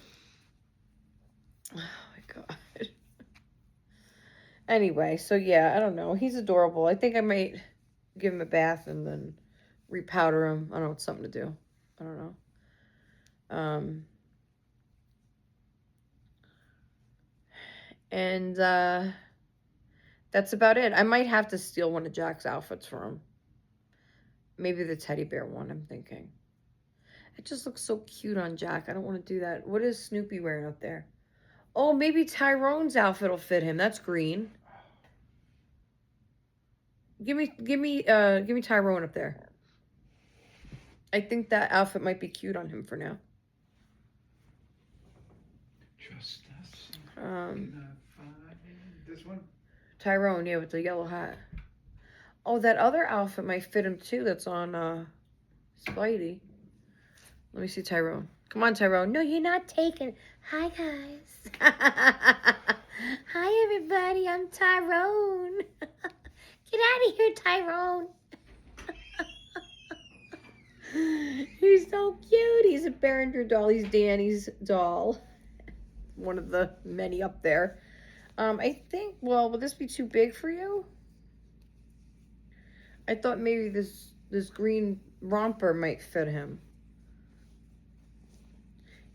my god. Anyway, so yeah, I don't know. He's adorable. I think I might give him a bath and then repowder him. I don't know, it's something to do. I don't know. And that's about it. I might have to steal one of Jack's outfits for him. Maybe the teddy bear one, I'm thinking. It just looks so cute on Jack. I don't want to do that. What is Snoopy wearing up there? Oh, maybe Tyrone's outfit will fit him. That's green. Give me Tyrone up there. I think that outfit might be cute on him for now. Just us. This one? Tyrone, yeah, with the yellow hat. Oh, that other outfit might fit him too. That's on Spidey. Let me see Tyrone. Come on, Tyrone. No, you're not taking. Hi, guys. Hi, everybody. I'm Tyrone. Get out of here, Tyrone. He's so cute. He's a Behringer doll. He's Danny's doll. One of the many up there. I think, well, will this be too big for you? I thought maybe this green romper might fit him.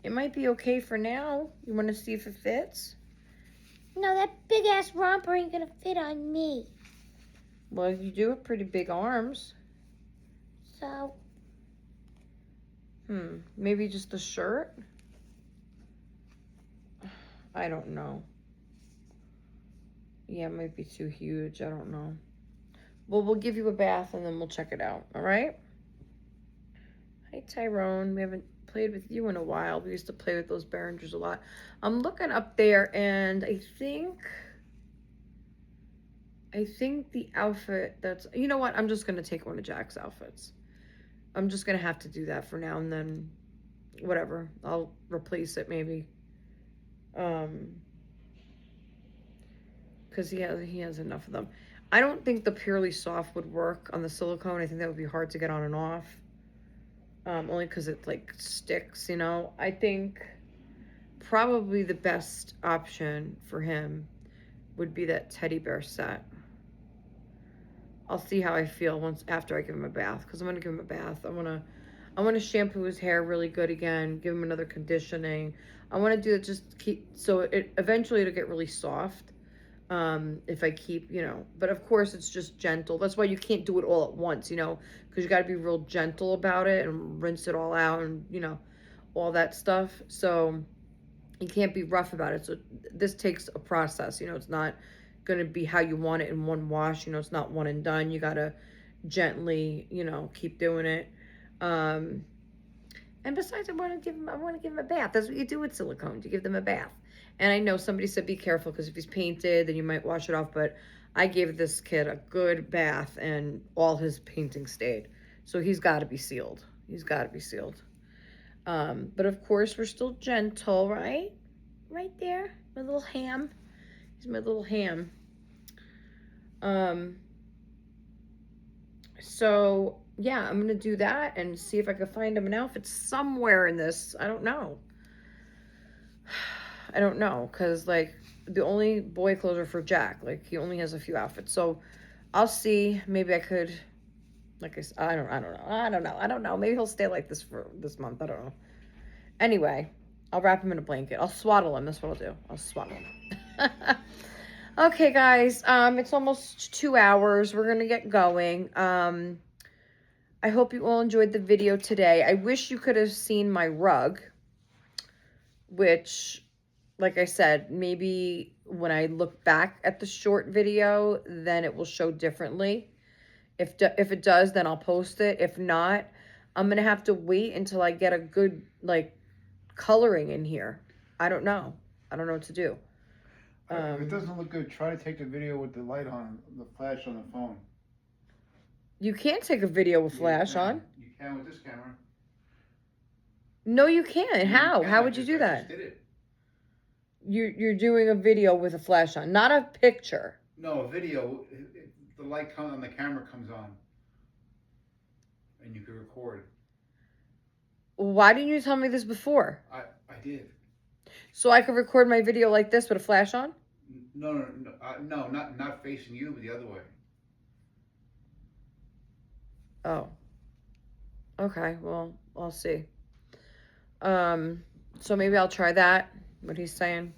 It might be okay for now. You want to see if it fits? No, that big ass romper ain't gonna fit on me. Well, you do have pretty big arms. So, Maybe just the shirt? I don't know. Yeah, it might be too huge. I don't know. Well, we'll give you a bath and then we'll check it out. All right? Hi, Tyrone. We haven't played with you in a while. We used to play with those Behringers a lot. I'm looking up there and I think the outfit that's... You know what? I'm just going to take one of Jack's outfits. I'm just going to have to do that for now and then whatever. I'll replace it maybe. Because he has enough of them. I don't think the Purely Soft would work on the silicone. I think that would be hard to get on and off. Only because it like sticks, you know. I think probably the best option for him would be that teddy bear set. I'll see how I feel after I give him a bath, because I'm gonna give him a bath. I wanna shampoo his hair really good again, give him another conditioning. I want to do it just so it eventually it'll get really soft. If I keep, but of course it's just gentle. That's why you can't do it all at once, because you got to be real gentle about it and rinse it all out and, all that stuff. So you can't be rough about it. So this takes a process, it's not going to be how you want it in one wash. It's not one and done. You got to gently, keep doing it. And besides, I want to give him a bath. That's what you do with silicones. You give them a bath. And I know somebody said be careful because if he's painted, then you might wash it off. But I gave this kid a good bath and all his painting stayed. So he's got to be sealed. He's got to be sealed. But of course, we're still gentle, right? Right there. My little ham. He's my little ham. So, yeah, I'm going to do that and see if I can find him an outfit somewhere in this. I don't know. I don't know, because, like, the only boy clothes are for Jack. Like, he only has a few outfits. So, I'll see. Maybe I could, like I said, I don't know. Maybe he'll stay like this for this month. I don't know. Anyway, I'll wrap him in a blanket. I'll swaddle him. That's what I'll do. I'll swaddle him. Okay, guys. It's almost 2 hours. We're gonna get going. I hope you all enjoyed the video today. I wish you could have seen my rug, which, like I said, maybe when I look back at the short video, then it will show differently. If it does, then I'll post it. If not, I'm gonna have to wait until I get a good, like, coloring in here. I don't know. I don't know what to do. If it doesn't look good, try to take the video with the light on, the flash on the phone. You can't take a video with flash on. You can with this camera. No, you can't. How? How would you do I that? just did it. You're doing a video with a flash on, not a picture. No, a video. The light comes on, the camera comes on, and you can record. Why didn't you tell me this before? I did. So I could record my video like this with a flash on? No, not facing you, but the other way. Oh. Okay, well, I'll see. So maybe I'll try that, what he's saying.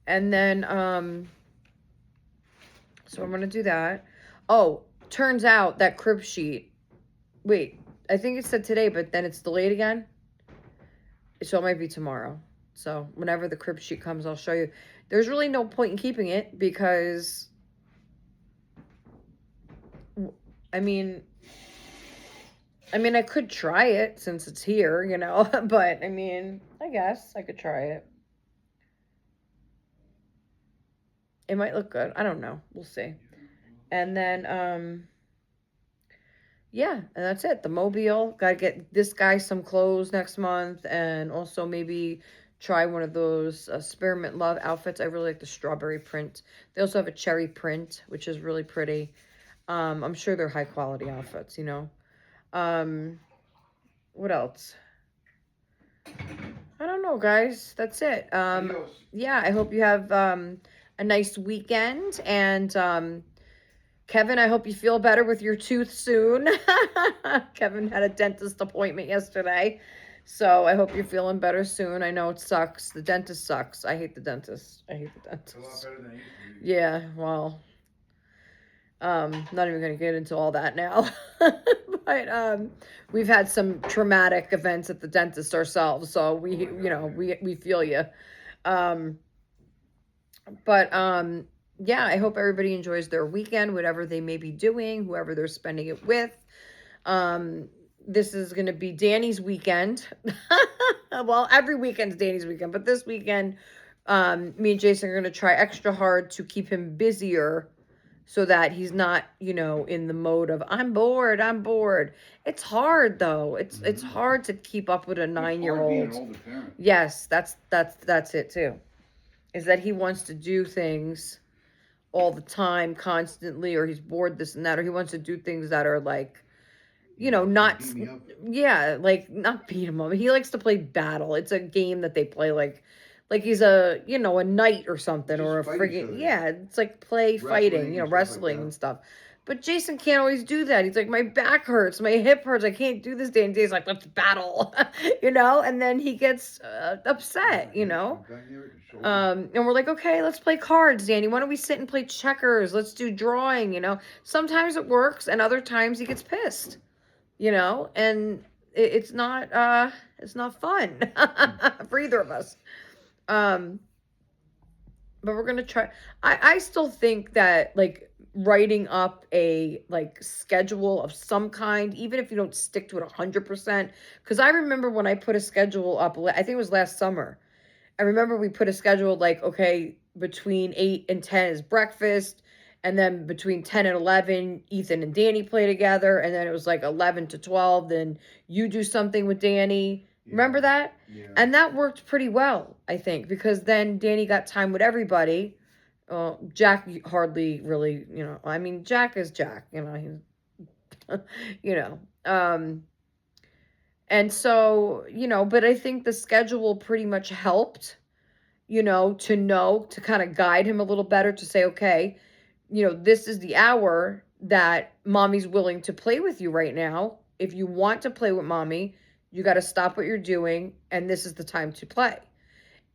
And then, so I'm gonna do that. Oh, turns out that crib sheet, wait, I think it said today, but then it's delayed again. So it might be tomorrow. So whenever the crib sheet comes, I'll show you. There's really no point in keeping it because, I mean, I could try it since it's here, you know, but I mean, I guess I could try it. It might look good. I don't know. We'll see. And then, yeah, and that's it. The Mobile. Got to get this guy some clothes next month, and also maybe try one of those Spearmint Love outfits. I really like the strawberry print. They also have a cherry print, which is really pretty. I'm sure they're high quality outfits, you know. What else? I don't know, guys. That's it. Yeah, I hope you have a nice weekend, and Kevin, I hope you feel better with your tooth soon. Kevin had a dentist appointment yesterday, so I hope you're feeling better soon. I know it sucks. The dentist sucks. I hate the dentist. I hate the dentist. It's a lot better than it used to be. Yeah, well, not even going to get into all that now. But we've had some traumatic events at the dentist ourselves, so we feel you. Yeah, I hope everybody enjoys their weekend, whatever they may be doing, whoever they're spending it with. This is going to be Danny's weekend. Well, every weekend's Danny's weekend, but this weekend, me and Jason are going to try extra hard to keep him busier so that he's not, in the mode of, I'm bored. It's hard, though. It's hard to keep up with a 9-year-old. Yes, that's it, too. Is that he wants to do things all the time, constantly, or he's bored this and that, or he wants to do things that are like, not, like not beat him up. He likes to play battle. It's a game that they play like he's a knight or something, or a friggin', it's like fighting, wrestling and stuff. But Jason can't always do that. He's like, my back hurts, my hip hurts, I can't do this day. And Dave's like, let's battle, and then he gets upset, and we're like, okay, let's play cards, Danny. Why don't we sit and play checkers? Let's do drawing, Sometimes it works, and other times he gets pissed, and it's not fun for either of us. But we're gonna try. I still think that, like, writing up a schedule of some kind, even if you don't stick to it 100%, because I remember when I put a schedule up, I think it was last summer. I remember we put a schedule like, okay, between 8 and 10 is breakfast, And then between 10 and 11, Ethan and Danny play together. And then it was like 11 to 12. Then you do something with Danny. Remember that? Yeah. And that worked pretty well, I think, because then Danny got time with everybody. Jack hardly really, I mean, Jack is Jack, he's, you know. And so, but I think the schedule pretty much helped, to kind of guide him a little better to say, okay, this is the hour that mommy's willing to play with you right now. If you want to play with mommy, you got to stop what you're doing, and this is the time to play.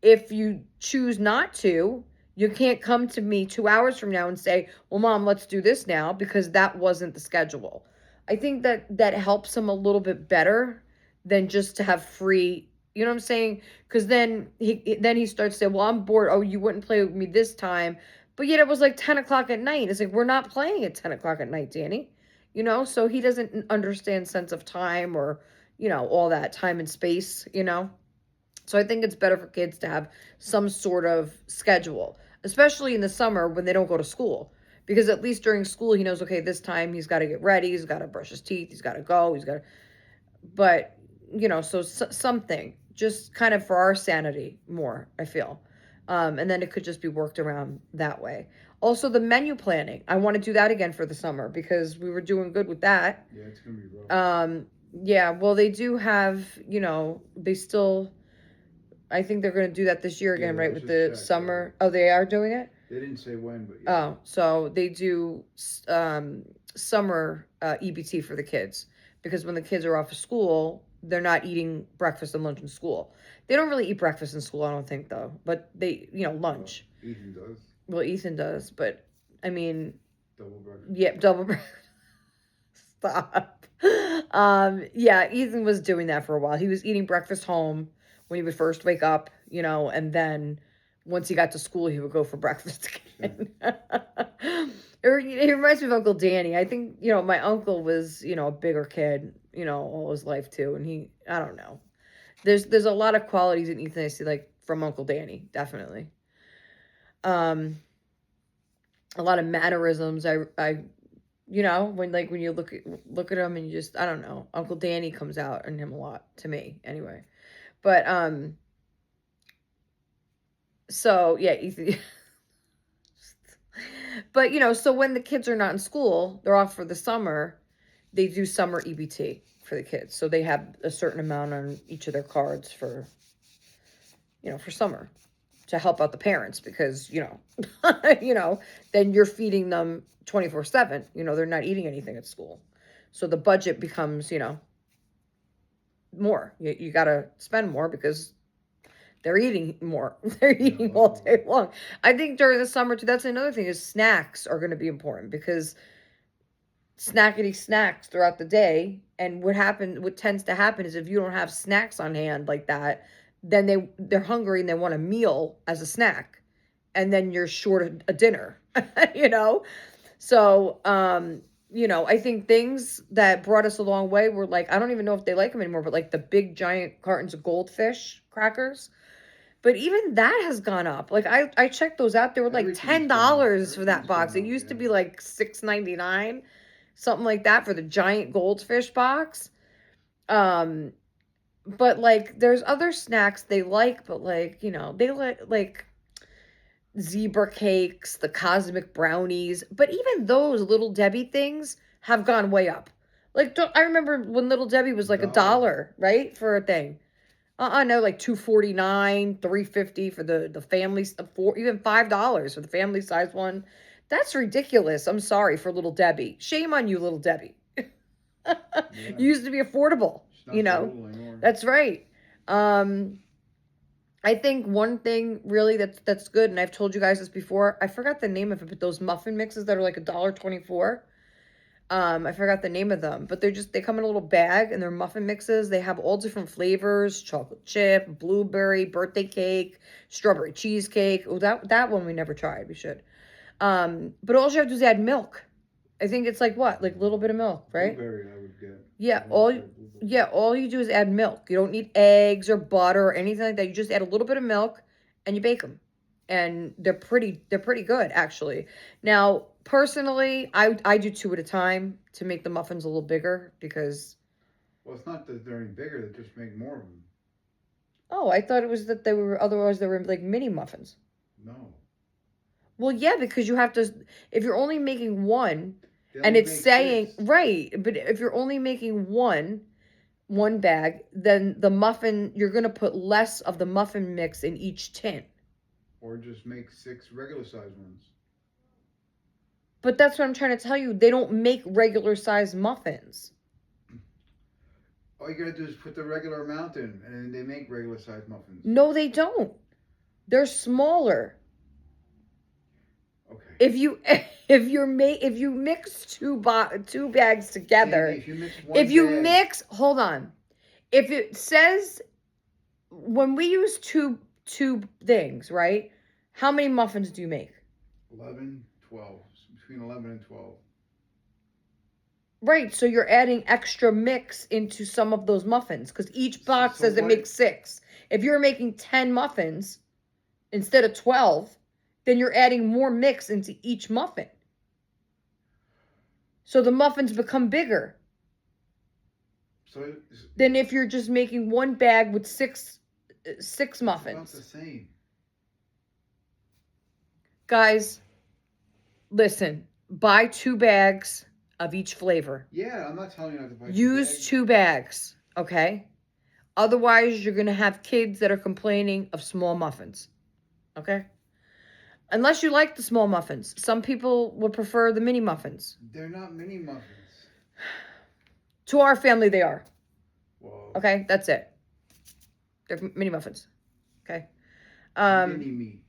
If you choose not to, you can't come to me 2 hours from now and say, well, mom, let's do this now, because that wasn't the schedule. I think that helps him a little bit better than just to have free, you know what I'm saying? Because then he starts to say, well, I'm bored. Oh, you wouldn't play with me this time. But yet it was like 10 o'clock at night. It's like, we're not playing at 10 o'clock at night, Danny. So he doesn't understand sense of time or, all that time and space, So I think it's better for kids to have some sort of schedule, especially in the summer when they don't go to school. Because at least during school, he knows, okay, this time he's got to get ready. He's got to brush his teeth. He's got to go. But, so something just kind of for our sanity more, I feel. And then it could just be worked around that way. Also, the menu planning. I want to do that again for the summer because we were doing good with that. Yeah, it's going to be rough. Yeah, well, they do have, they still, I think they're going to do that this year again, Yeah, right? let's With the just check, summer. Oh, they are doing it? They didn't say when, but yeah. Oh, so they do summer EBT for the kids. Because when the kids are off of school, they're not eating breakfast and lunch in school. They don't really eat breakfast in school, I don't think, though. But they, lunch. Ethan does. Well, Ethan does, but, I mean... Double breakfast. Yeah, double breakfast. Stop. Yeah, Ethan was doing that for a while. He was eating breakfast home when he would first wake up, and then once he got to school, he would go for breakfast again. It reminds me of Uncle Danny. I think, my uncle was, a bigger kid, all his life too. And I don't know. There's a lot of qualities in Ethan I see, like, from Uncle Danny, definitely. A lot of mannerisms. When you look at him and you just, I don't know. Uncle Danny comes out in him a lot, to me, anyway. But, so, yeah, Ethan... But, so when the kids are not in school, they're off for the summer, they do summer EBT for the kids. So they have a certain amount on each of their cards for summer to help out the parents because, then you're feeding them 24/7. They're not eating anything at school. So the budget becomes, more. You got to spend more because they're eating more. They're eating all day long. I think during the summer, too, that's another thing is snacks are going to be important because snackety snacks throughout the day. And what tends to happen is if you don't have snacks on hand like that, then they're hungry and they want a meal as a snack. And then you're short a dinner, So, I think things that brought us a long way were like, I don't even know if they like them anymore, but like the big giant cartons of Goldfish crackers. But even that has gone up. Like I checked those out. They were like $10 for that box. It used to be like $6.99, something like that for the giant Goldfish box. But like there's other snacks they like, but like, they like zebra cakes, the cosmic brownies. But even those Little Debbie things have gone way up. Like I remember when Little Debbie was like $1, right? For a thing. No, like $2.49, $3.50 for the family, even $5 for the family size one. That's ridiculous. I'm sorry for Little Debbie. Shame on you, Little Debbie. Yeah. You used to be affordable, That's right. I think one thing really that's good, and I've told you guys this before. I forgot the name of it, but those muffin mixes that are like $1.24. I forgot the name of them, but they come in a little bag and they're muffin mixes. They have all different flavors, chocolate chip, blueberry, birthday cake, strawberry cheesecake. Oh, that one we never tried. We should. But all you have to do is add milk. I think it's like what? Like a little bit of milk, right? Blueberry I would get. Yeah, all you do is add milk. You don't need eggs or butter or anything like that. You just add a little bit of milk and you bake them. And they're pretty good actually. Now, personally, I do 2 at a time to make the muffins a little bigger because. Well, it's not that they're any bigger; they just make more of them. Oh, I thought it was that they were otherwise they were like mini muffins. No, Well, yeah, because you have to. If you're only making one, they and only it's make saying 6, right, but if you're only making one bag, then the muffin you're gonna put less of the muffin mix in each tin. or just make 6 regular size ones. But that's what I'm trying to tell you. They don't make regular size muffins. All you gotta do is put the regular amount in, and they make regular size muffins. No, they don't. They're smaller. Okay. If you if you mix two bags together, Sandy, if you mix one bag, hold on. If it says when we use two things, right? How many muffins do you make? 11, 12, between 11 and 12. Right, so you're adding extra mix into some of those muffins because each box So says it what- makes 6. If you're making 10 muffins instead of 12, then you're adding more mix into each muffin. So the muffins become bigger So than if you're just making one bag with six it's about muffins. the same. Guys, listen, buy 2 bags of each flavor. Yeah, I'm not telling you not to buy 2 Use bags. 2 bags, okay? Otherwise, you're going to have kids that are complaining of small muffins, okay? Unless you like the small muffins. Some people would prefer the mini muffins. They're not mini muffins. To our family, they are. Whoa. Okay, that's it. They're mini muffins. Okay. Mini me.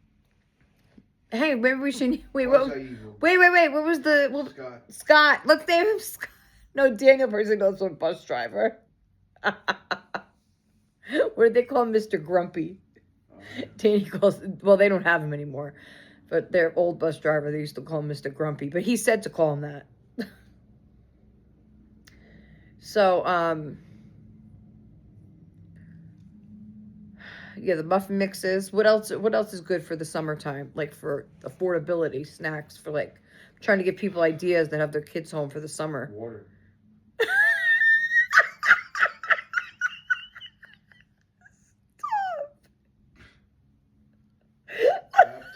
Hey, maybe we should. Wait, What's what? evil? Wait. What was the? Well, Scott. Scott. Let's name him Scott. No, Daniel person knows one bus driver. What did they call him? Mr. Grumpy. Danny calls. Well, they don't have him anymore, but their old bus driver, they used to call him Mr. Grumpy. But he said to call him that. So, yeah, the muffin mixes. What else? What else is good for the summertime? Like for affordability snacks for like trying to give people ideas that have their kids home for the summer. Water.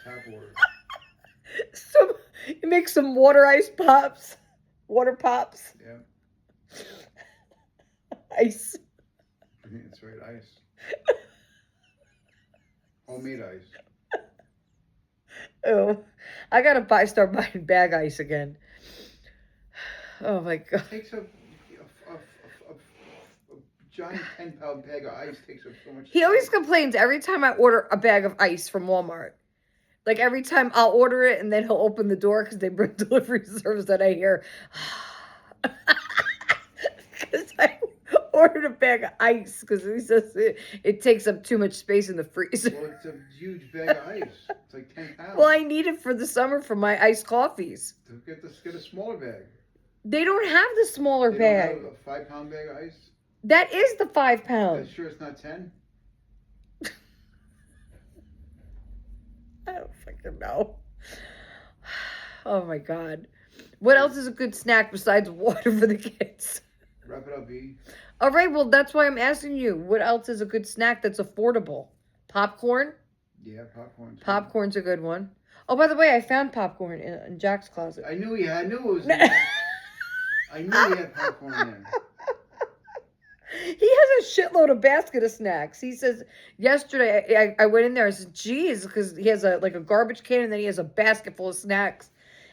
Tap water. Some you make some water ice pops, water pops, Yeah. ice. That's right, ice. Homemade ice. Oh, I gotta start buying bag ice again. Oh my god. Takes a giant 10-pound bag of ice takes up so much. He always space. complains every time I order a bag of ice from Walmart. Like every time I'll order it and then he'll open the door because they bring delivery service that I hear. Because I ordered a bag of ice because he says it takes up too much space in the freezer. Well, it's a huge bag of ice. It's like 10 pounds. Well, I need it for the summer for my iced coffees. Get a smaller bag. They don't have the smaller They bag. don't have a 5-pound bag of ice. That is the 5 Are pound. you sure it's not 10? I don't fucking know. Oh my god. What else is a good snack besides water for the kids? Wrap it up, E. All right, well, that's why I'm asking you. What else is a good snack that's affordable? Popcorn? Yeah, popcorn. Popcorn's a good one. Oh, by the way, I found popcorn in Jack's closet. I knew he had. I knew it was. In there. I knew he had popcorn in there. He has a shitload of basket of snacks. He says yesterday I went in there. I said, "Geez," because he has a garbage can and then he has a basket full of snacks.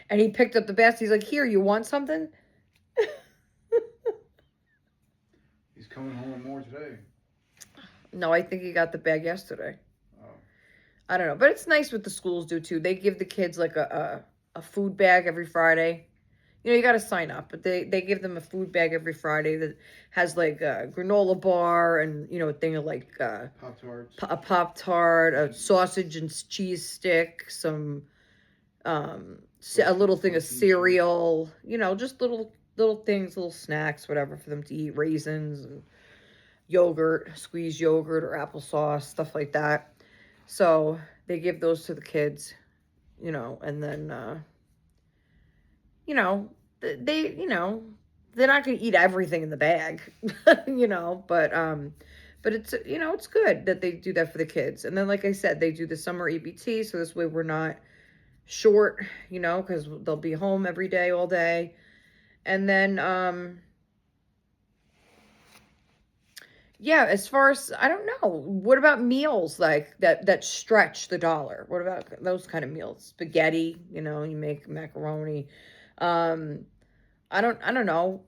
And he picked up the basket. He's like, "Here, you want something?" He's coming home with more today. No, I think he got the bag yesterday. Oh. I don't know, but it's nice what the schools do too. They give the kids like a food bag every Friday. You know, you got to sign up, but they give them a food bag every Friday that has like a granola bar and, you know, a thing of like Pop-Tarts. a Pop-Tart, a sausage and cheese stick, some a little thing of cereal, you know, just little things, little snacks, whatever for them to eat, raisins and yogurt, squeezed yogurt or applesauce, stuff like that. So they give those to the kids, you know, and then you know, they're not going to eat everything in the bag, but it's, it's good that they do that for the kids. And then, like I said, they do the summer EBT, so this way we're not short, because they'll be home every day, all day. And then, yeah, as far as, I don't know, what about meals like that stretch the dollar? What about those kind of meals? Spaghetti, you make macaroni. Um, I don't know.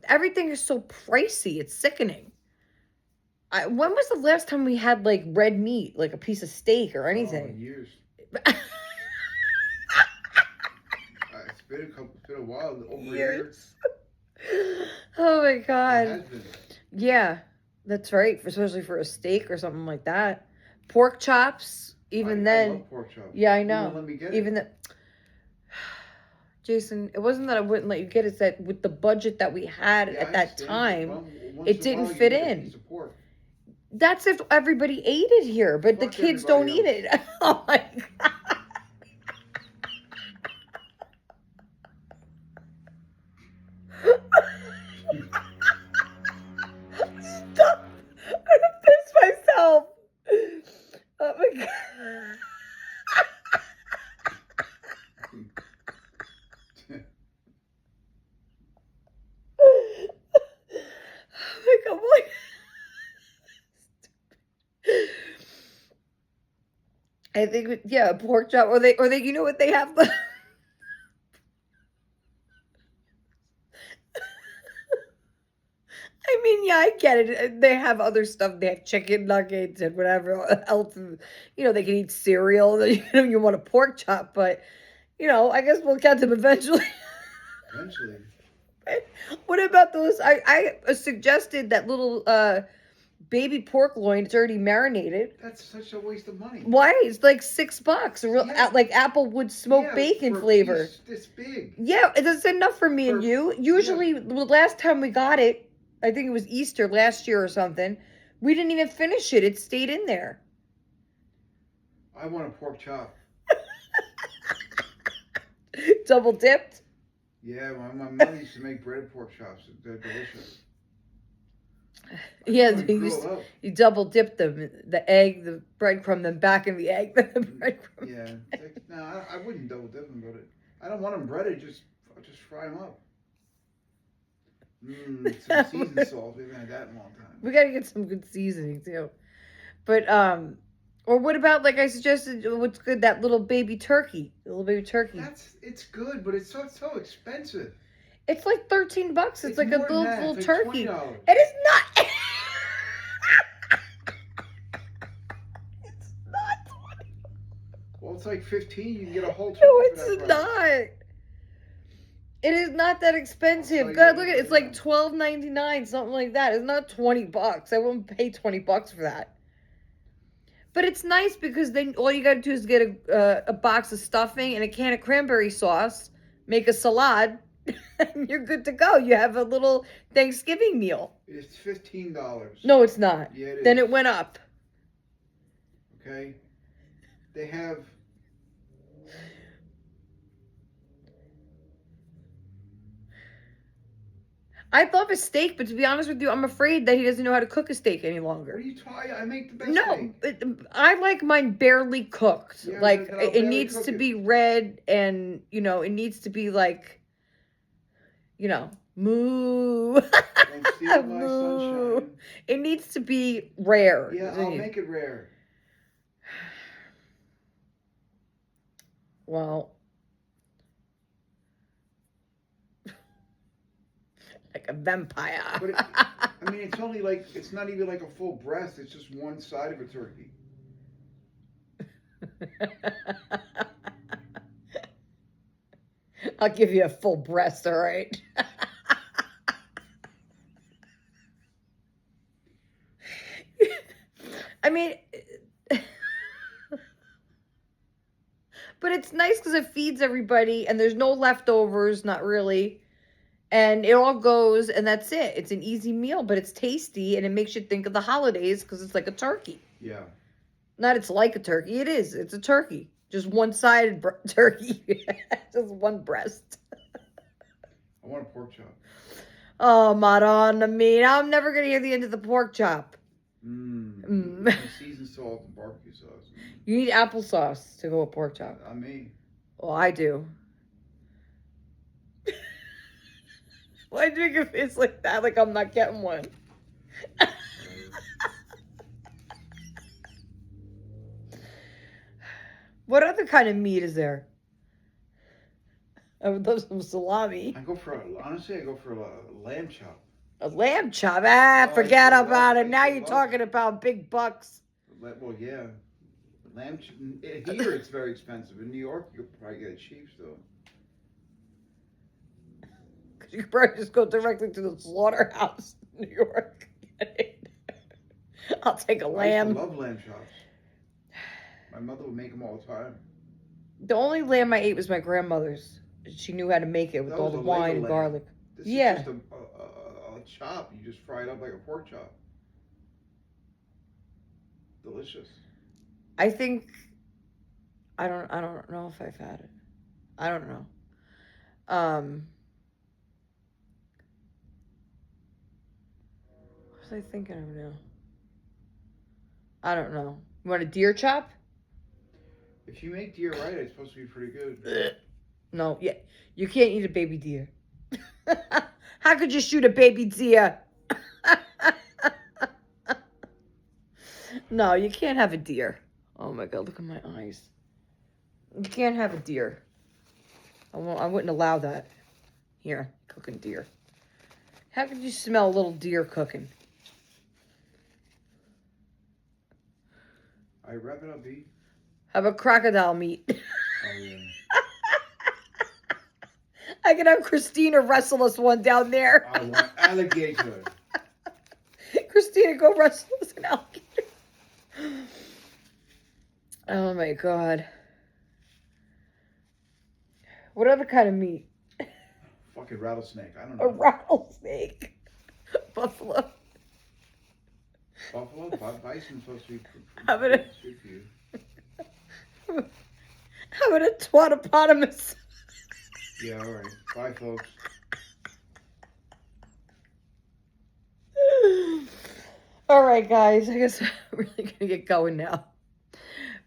Everything is so pricey. It's sickening. When was the last time we had like red meat, like a piece of steak or Oh, anything? years. It's been a while, over years. Oh my It God. has been. Yeah, that's right. Especially for a steak or something like that. Pork chops, even I then. love pork chops. Yeah, I You know. won't let me get Even it. that. Jason, it wasn't that I wouldn't let you get it. It's that with the budget that we had Yeah, I at that understand. time, Once it in a didn't while, you fit get a in. piece of pork. That's if everybody ate it here, but the Fuck kids don't eat everybody it. Oh my God. Stop. I'm gonna piss myself. Oh my God. Oh my God, boy. I think, yeah, pork chop, or they, you know what they have? I mean, yeah, I get it. They have other stuff. They have chicken nuggets and whatever else. They can eat cereal. You want a pork chop, but I guess we'll get them eventually. Eventually. What about those? I suggested that little baby pork loin. It's already marinated. That's such a waste of money. Why? It's like $6. Yeah. Like Applewood smoked Yeah, bacon for a flavor. piece this big. Yeah, it's enough for me and For- you. Usually, the last time we got it, I think it was Easter last year or something. We didn't even finish it. It stayed in there. I want a pork chop. Double dipped. Yeah, my mother used to make breaded pork chops. They're delicious. Yeah, I grew up. you double dip them, the egg, the breadcrumb, then back in the egg, then the breadcrumb. Yeah. No, I wouldn't double dip them, but I don't want them breaded. Just fry them up. Some seasoned salt. We haven't had that in a long time. We gotta get some good seasoning too. But or what about, like I suggested, what's good, that little baby turkey, It's good, but it's so expensive. It's like $13. It's like a more than little, that. little It's like turkey. $20. It is not. It's not 20. Well, it's like 15. You can get a whole turkey No, for it's that price. not. It is not that expensive. I'll tell God, you look at it. It's right like $12.99, something like that. It's not $20. I wouldn't pay $20 for that. But it's nice because then all you gotta do is get a box of stuffing and a can of cranberry sauce, make a salad, and you're good to go. You have a little Thanksgiving meal. It's $15. No, it's not. Yeah, it is. Then it went up. Okay. They have. I'd love a steak, but to be honest with you, I'm afraid that he doesn't know how to cook a steak any What longer. are you talking? I make the best No, steak. I like mine barely cooked. Yeah, Like then I'll it barely needs cook to it. be red, and it needs to be like, moo. Don't steal my Moo. sunshine. It needs to be rare. Yeah, I'll make it rare. Well, like a vampire. But it's only like, it's not even like a full breast. It's just one side of a turkey. I'll give you a full breast, all right? I mean, but it's nice because it feeds everybody and there's no leftovers, not really. And it all goes, and that's it. It's an easy meal, but it's tasty, and it makes you think of the holidays because it's like a turkey. Yeah. Not it's like a turkey. It is. It's a turkey. Just one-sided turkey. Just one breast. want a pork chop. Oh, Madonna mia. I'm never going to hear the end of the pork chop. Some seasoned salt and barbecue sauce. You need applesauce to go with pork chop. I mean. Well, I do. Why'd you make a face like that? Like I'm not getting one. What other kind of meat is there? I would love some salami. Honestly, I go for a lamb chop. A lamb chop? Ah, Oh, forget about it. I Now used to you're love talking about big bucks. Well, yeah. Lamb chop. Here it's very expensive. In New York, you could probably get it cheap still. You could probably just go directly to the slaughterhouse in New York. I'll take a lamb. I used to love lamb chops. My mother would make them all the time. The only lamb I ate was my grandmother's. She knew how to make it with all the wine and garlic. This yeah. is just a chop. You just fry it up like a pork chop. Delicious. I think I don't know if I've had it. I don't know. What was I thinking of now? I don't know. You want a deer chop? If you make deer right, it's supposed to be pretty good. No, yeah. You can't eat a baby deer. How could you shoot a baby deer? No, you can't have a deer. Oh my God, look at my eyes. You can't have a deer. I wouldn't allow that. Here, cooking deer. How could you smell a little deer cooking? I wrap it up, B. How about crocodile meat? Oh, yeah. I can have Christina wrestle us one down there. I want alligator. Christina, go wrestle us an alligator. Oh my God. What other kind of meat? Fucking rattlesnake. I don't know. A rattlesnake. Buffalo. Buffalo? Bison's supposed to be How about a, sweet for you. how about a twatopotamus? Yeah, alright. Bye, folks. All right, guys. I guess we're really gonna get going now.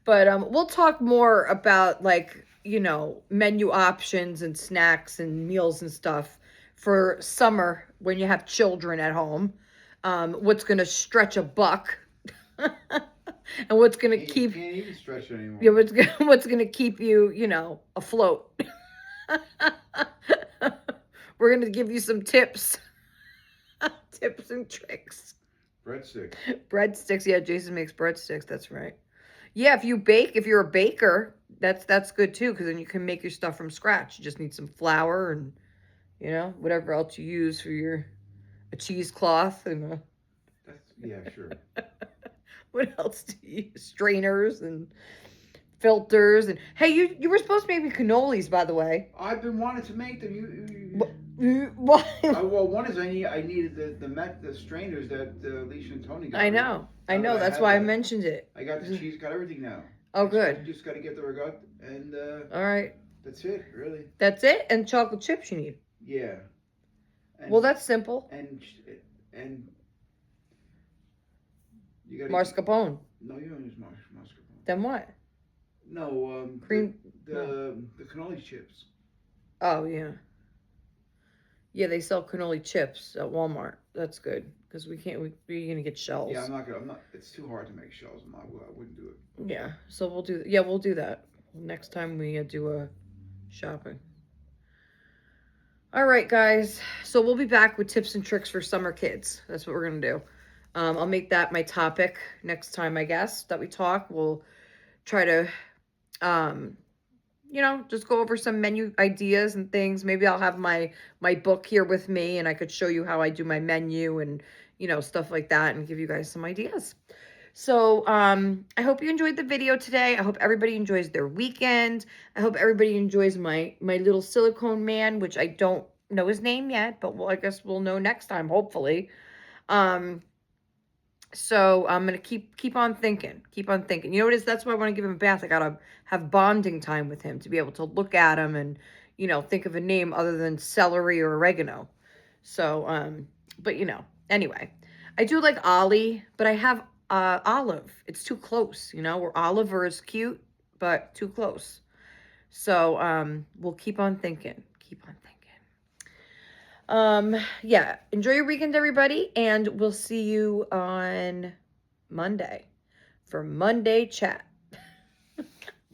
But we'll talk more about, like, you know, menu options and snacks and meals and stuff for summer when you have children at home. What's gonna stretch a buck, and what's gonna keep can't even stretch it anymore. yeah, what's gonna keep you, you know, afloat. We're gonna give you some tips. Tips and tricks. Breadsticks. Breadsticks. Yeah, Jason makes breadsticks. That's right. Yeah, if you're a baker, that's good too, because then you can make your stuff from scratch. You just need some flour and, you know, whatever else you use for a cheesecloth and Yeah, sure. what else do you use? Strainers and filters and hey, you were supposed to make me cannolis, by the way. I've been wanting to make them. Why? Well, one is I needed the strainers that Alicia and Tony got. I know. That's why I mentioned it. I got the cheese, got everything now. Oh, good. You just got to get the regat and. All right. That's it, really. That's it, and chocolate chips you need. Yeah. And, well, that's simple. And you got mascarpone. No, you don't use mascarpone. Then what? No, cream. The cannoli chips. Oh yeah. Yeah, they sell cannoli chips at Walmart. That's good because we're gonna get shells. Yeah, I'm not. It's too hard to make shells. I wouldn't do it. Yeah, so we'll do. Yeah, we'll do that next time we do a shopping. All right, guys. So we'll be back with tips and tricks for summer kids. That's what we're gonna do. I'll make that my topic next time, I guess, that we talk. We'll try to, you know, just go over some menu ideas and things. Maybe I'll have my book here with me and I could show you how I do my menu and, you know, stuff like that and give you guys some ideas. So, I hope you enjoyed the video today. I hope everybody enjoys their weekend. I hope everybody enjoys my little silicone man, which I don't know his name yet, but I guess we'll know next time, hopefully. So I'm going to keep on thinking. You know what it is? That's why I want to give him a bath. I got to have bonding time with him to be able to look at him and, you know, think of a name other than celery or oregano. So, but you know, anyway, I do like Ollie, but I have Olive. It's too close, you know, where Oliver is cute, but too close. So, we'll keep on thinking. Keep on thinking. Yeah, enjoy your weekend, everybody, and we'll see you on Monday for Monday chat.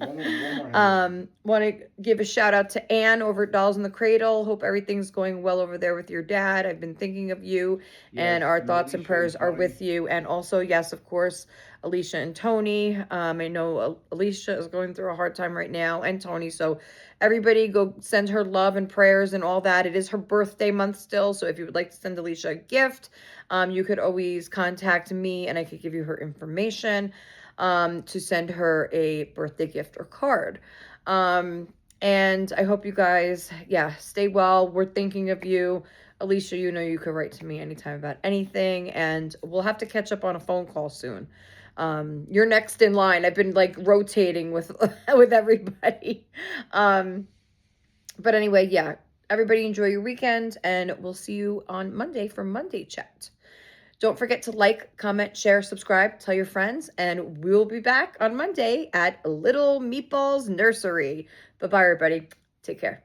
Want to give a shout out to Anne over at Dolls in the Cradle. Hope everything's going well over there with your dad. I've been thinking of you, and our thoughts and prayers are with you. And also, yes, of course, Alicia and Tony. I know Alicia is going through a hard time right now, and Tony. So everybody go send her love and prayers and all that. It is her birthday month still, so if you would like to send Alicia a gift, you could always contact me, and I could give you her information. To send her a birthday gift or card. And I hope you guys, yeah, stay well. We're thinking of you. Alicia, you know you can write to me anytime about anything, and we'll have to catch up on a phone call soon. You're next in line. I've been like rotating with with everybody. But anyway, yeah, everybody enjoy your weekend, and we'll see you on Monday for Monday Chat. Don't forget to like, comment, share, subscribe, tell your friends, and we'll be back on Monday at Little Meatballs Nursery. Bye-bye, everybody. Take care.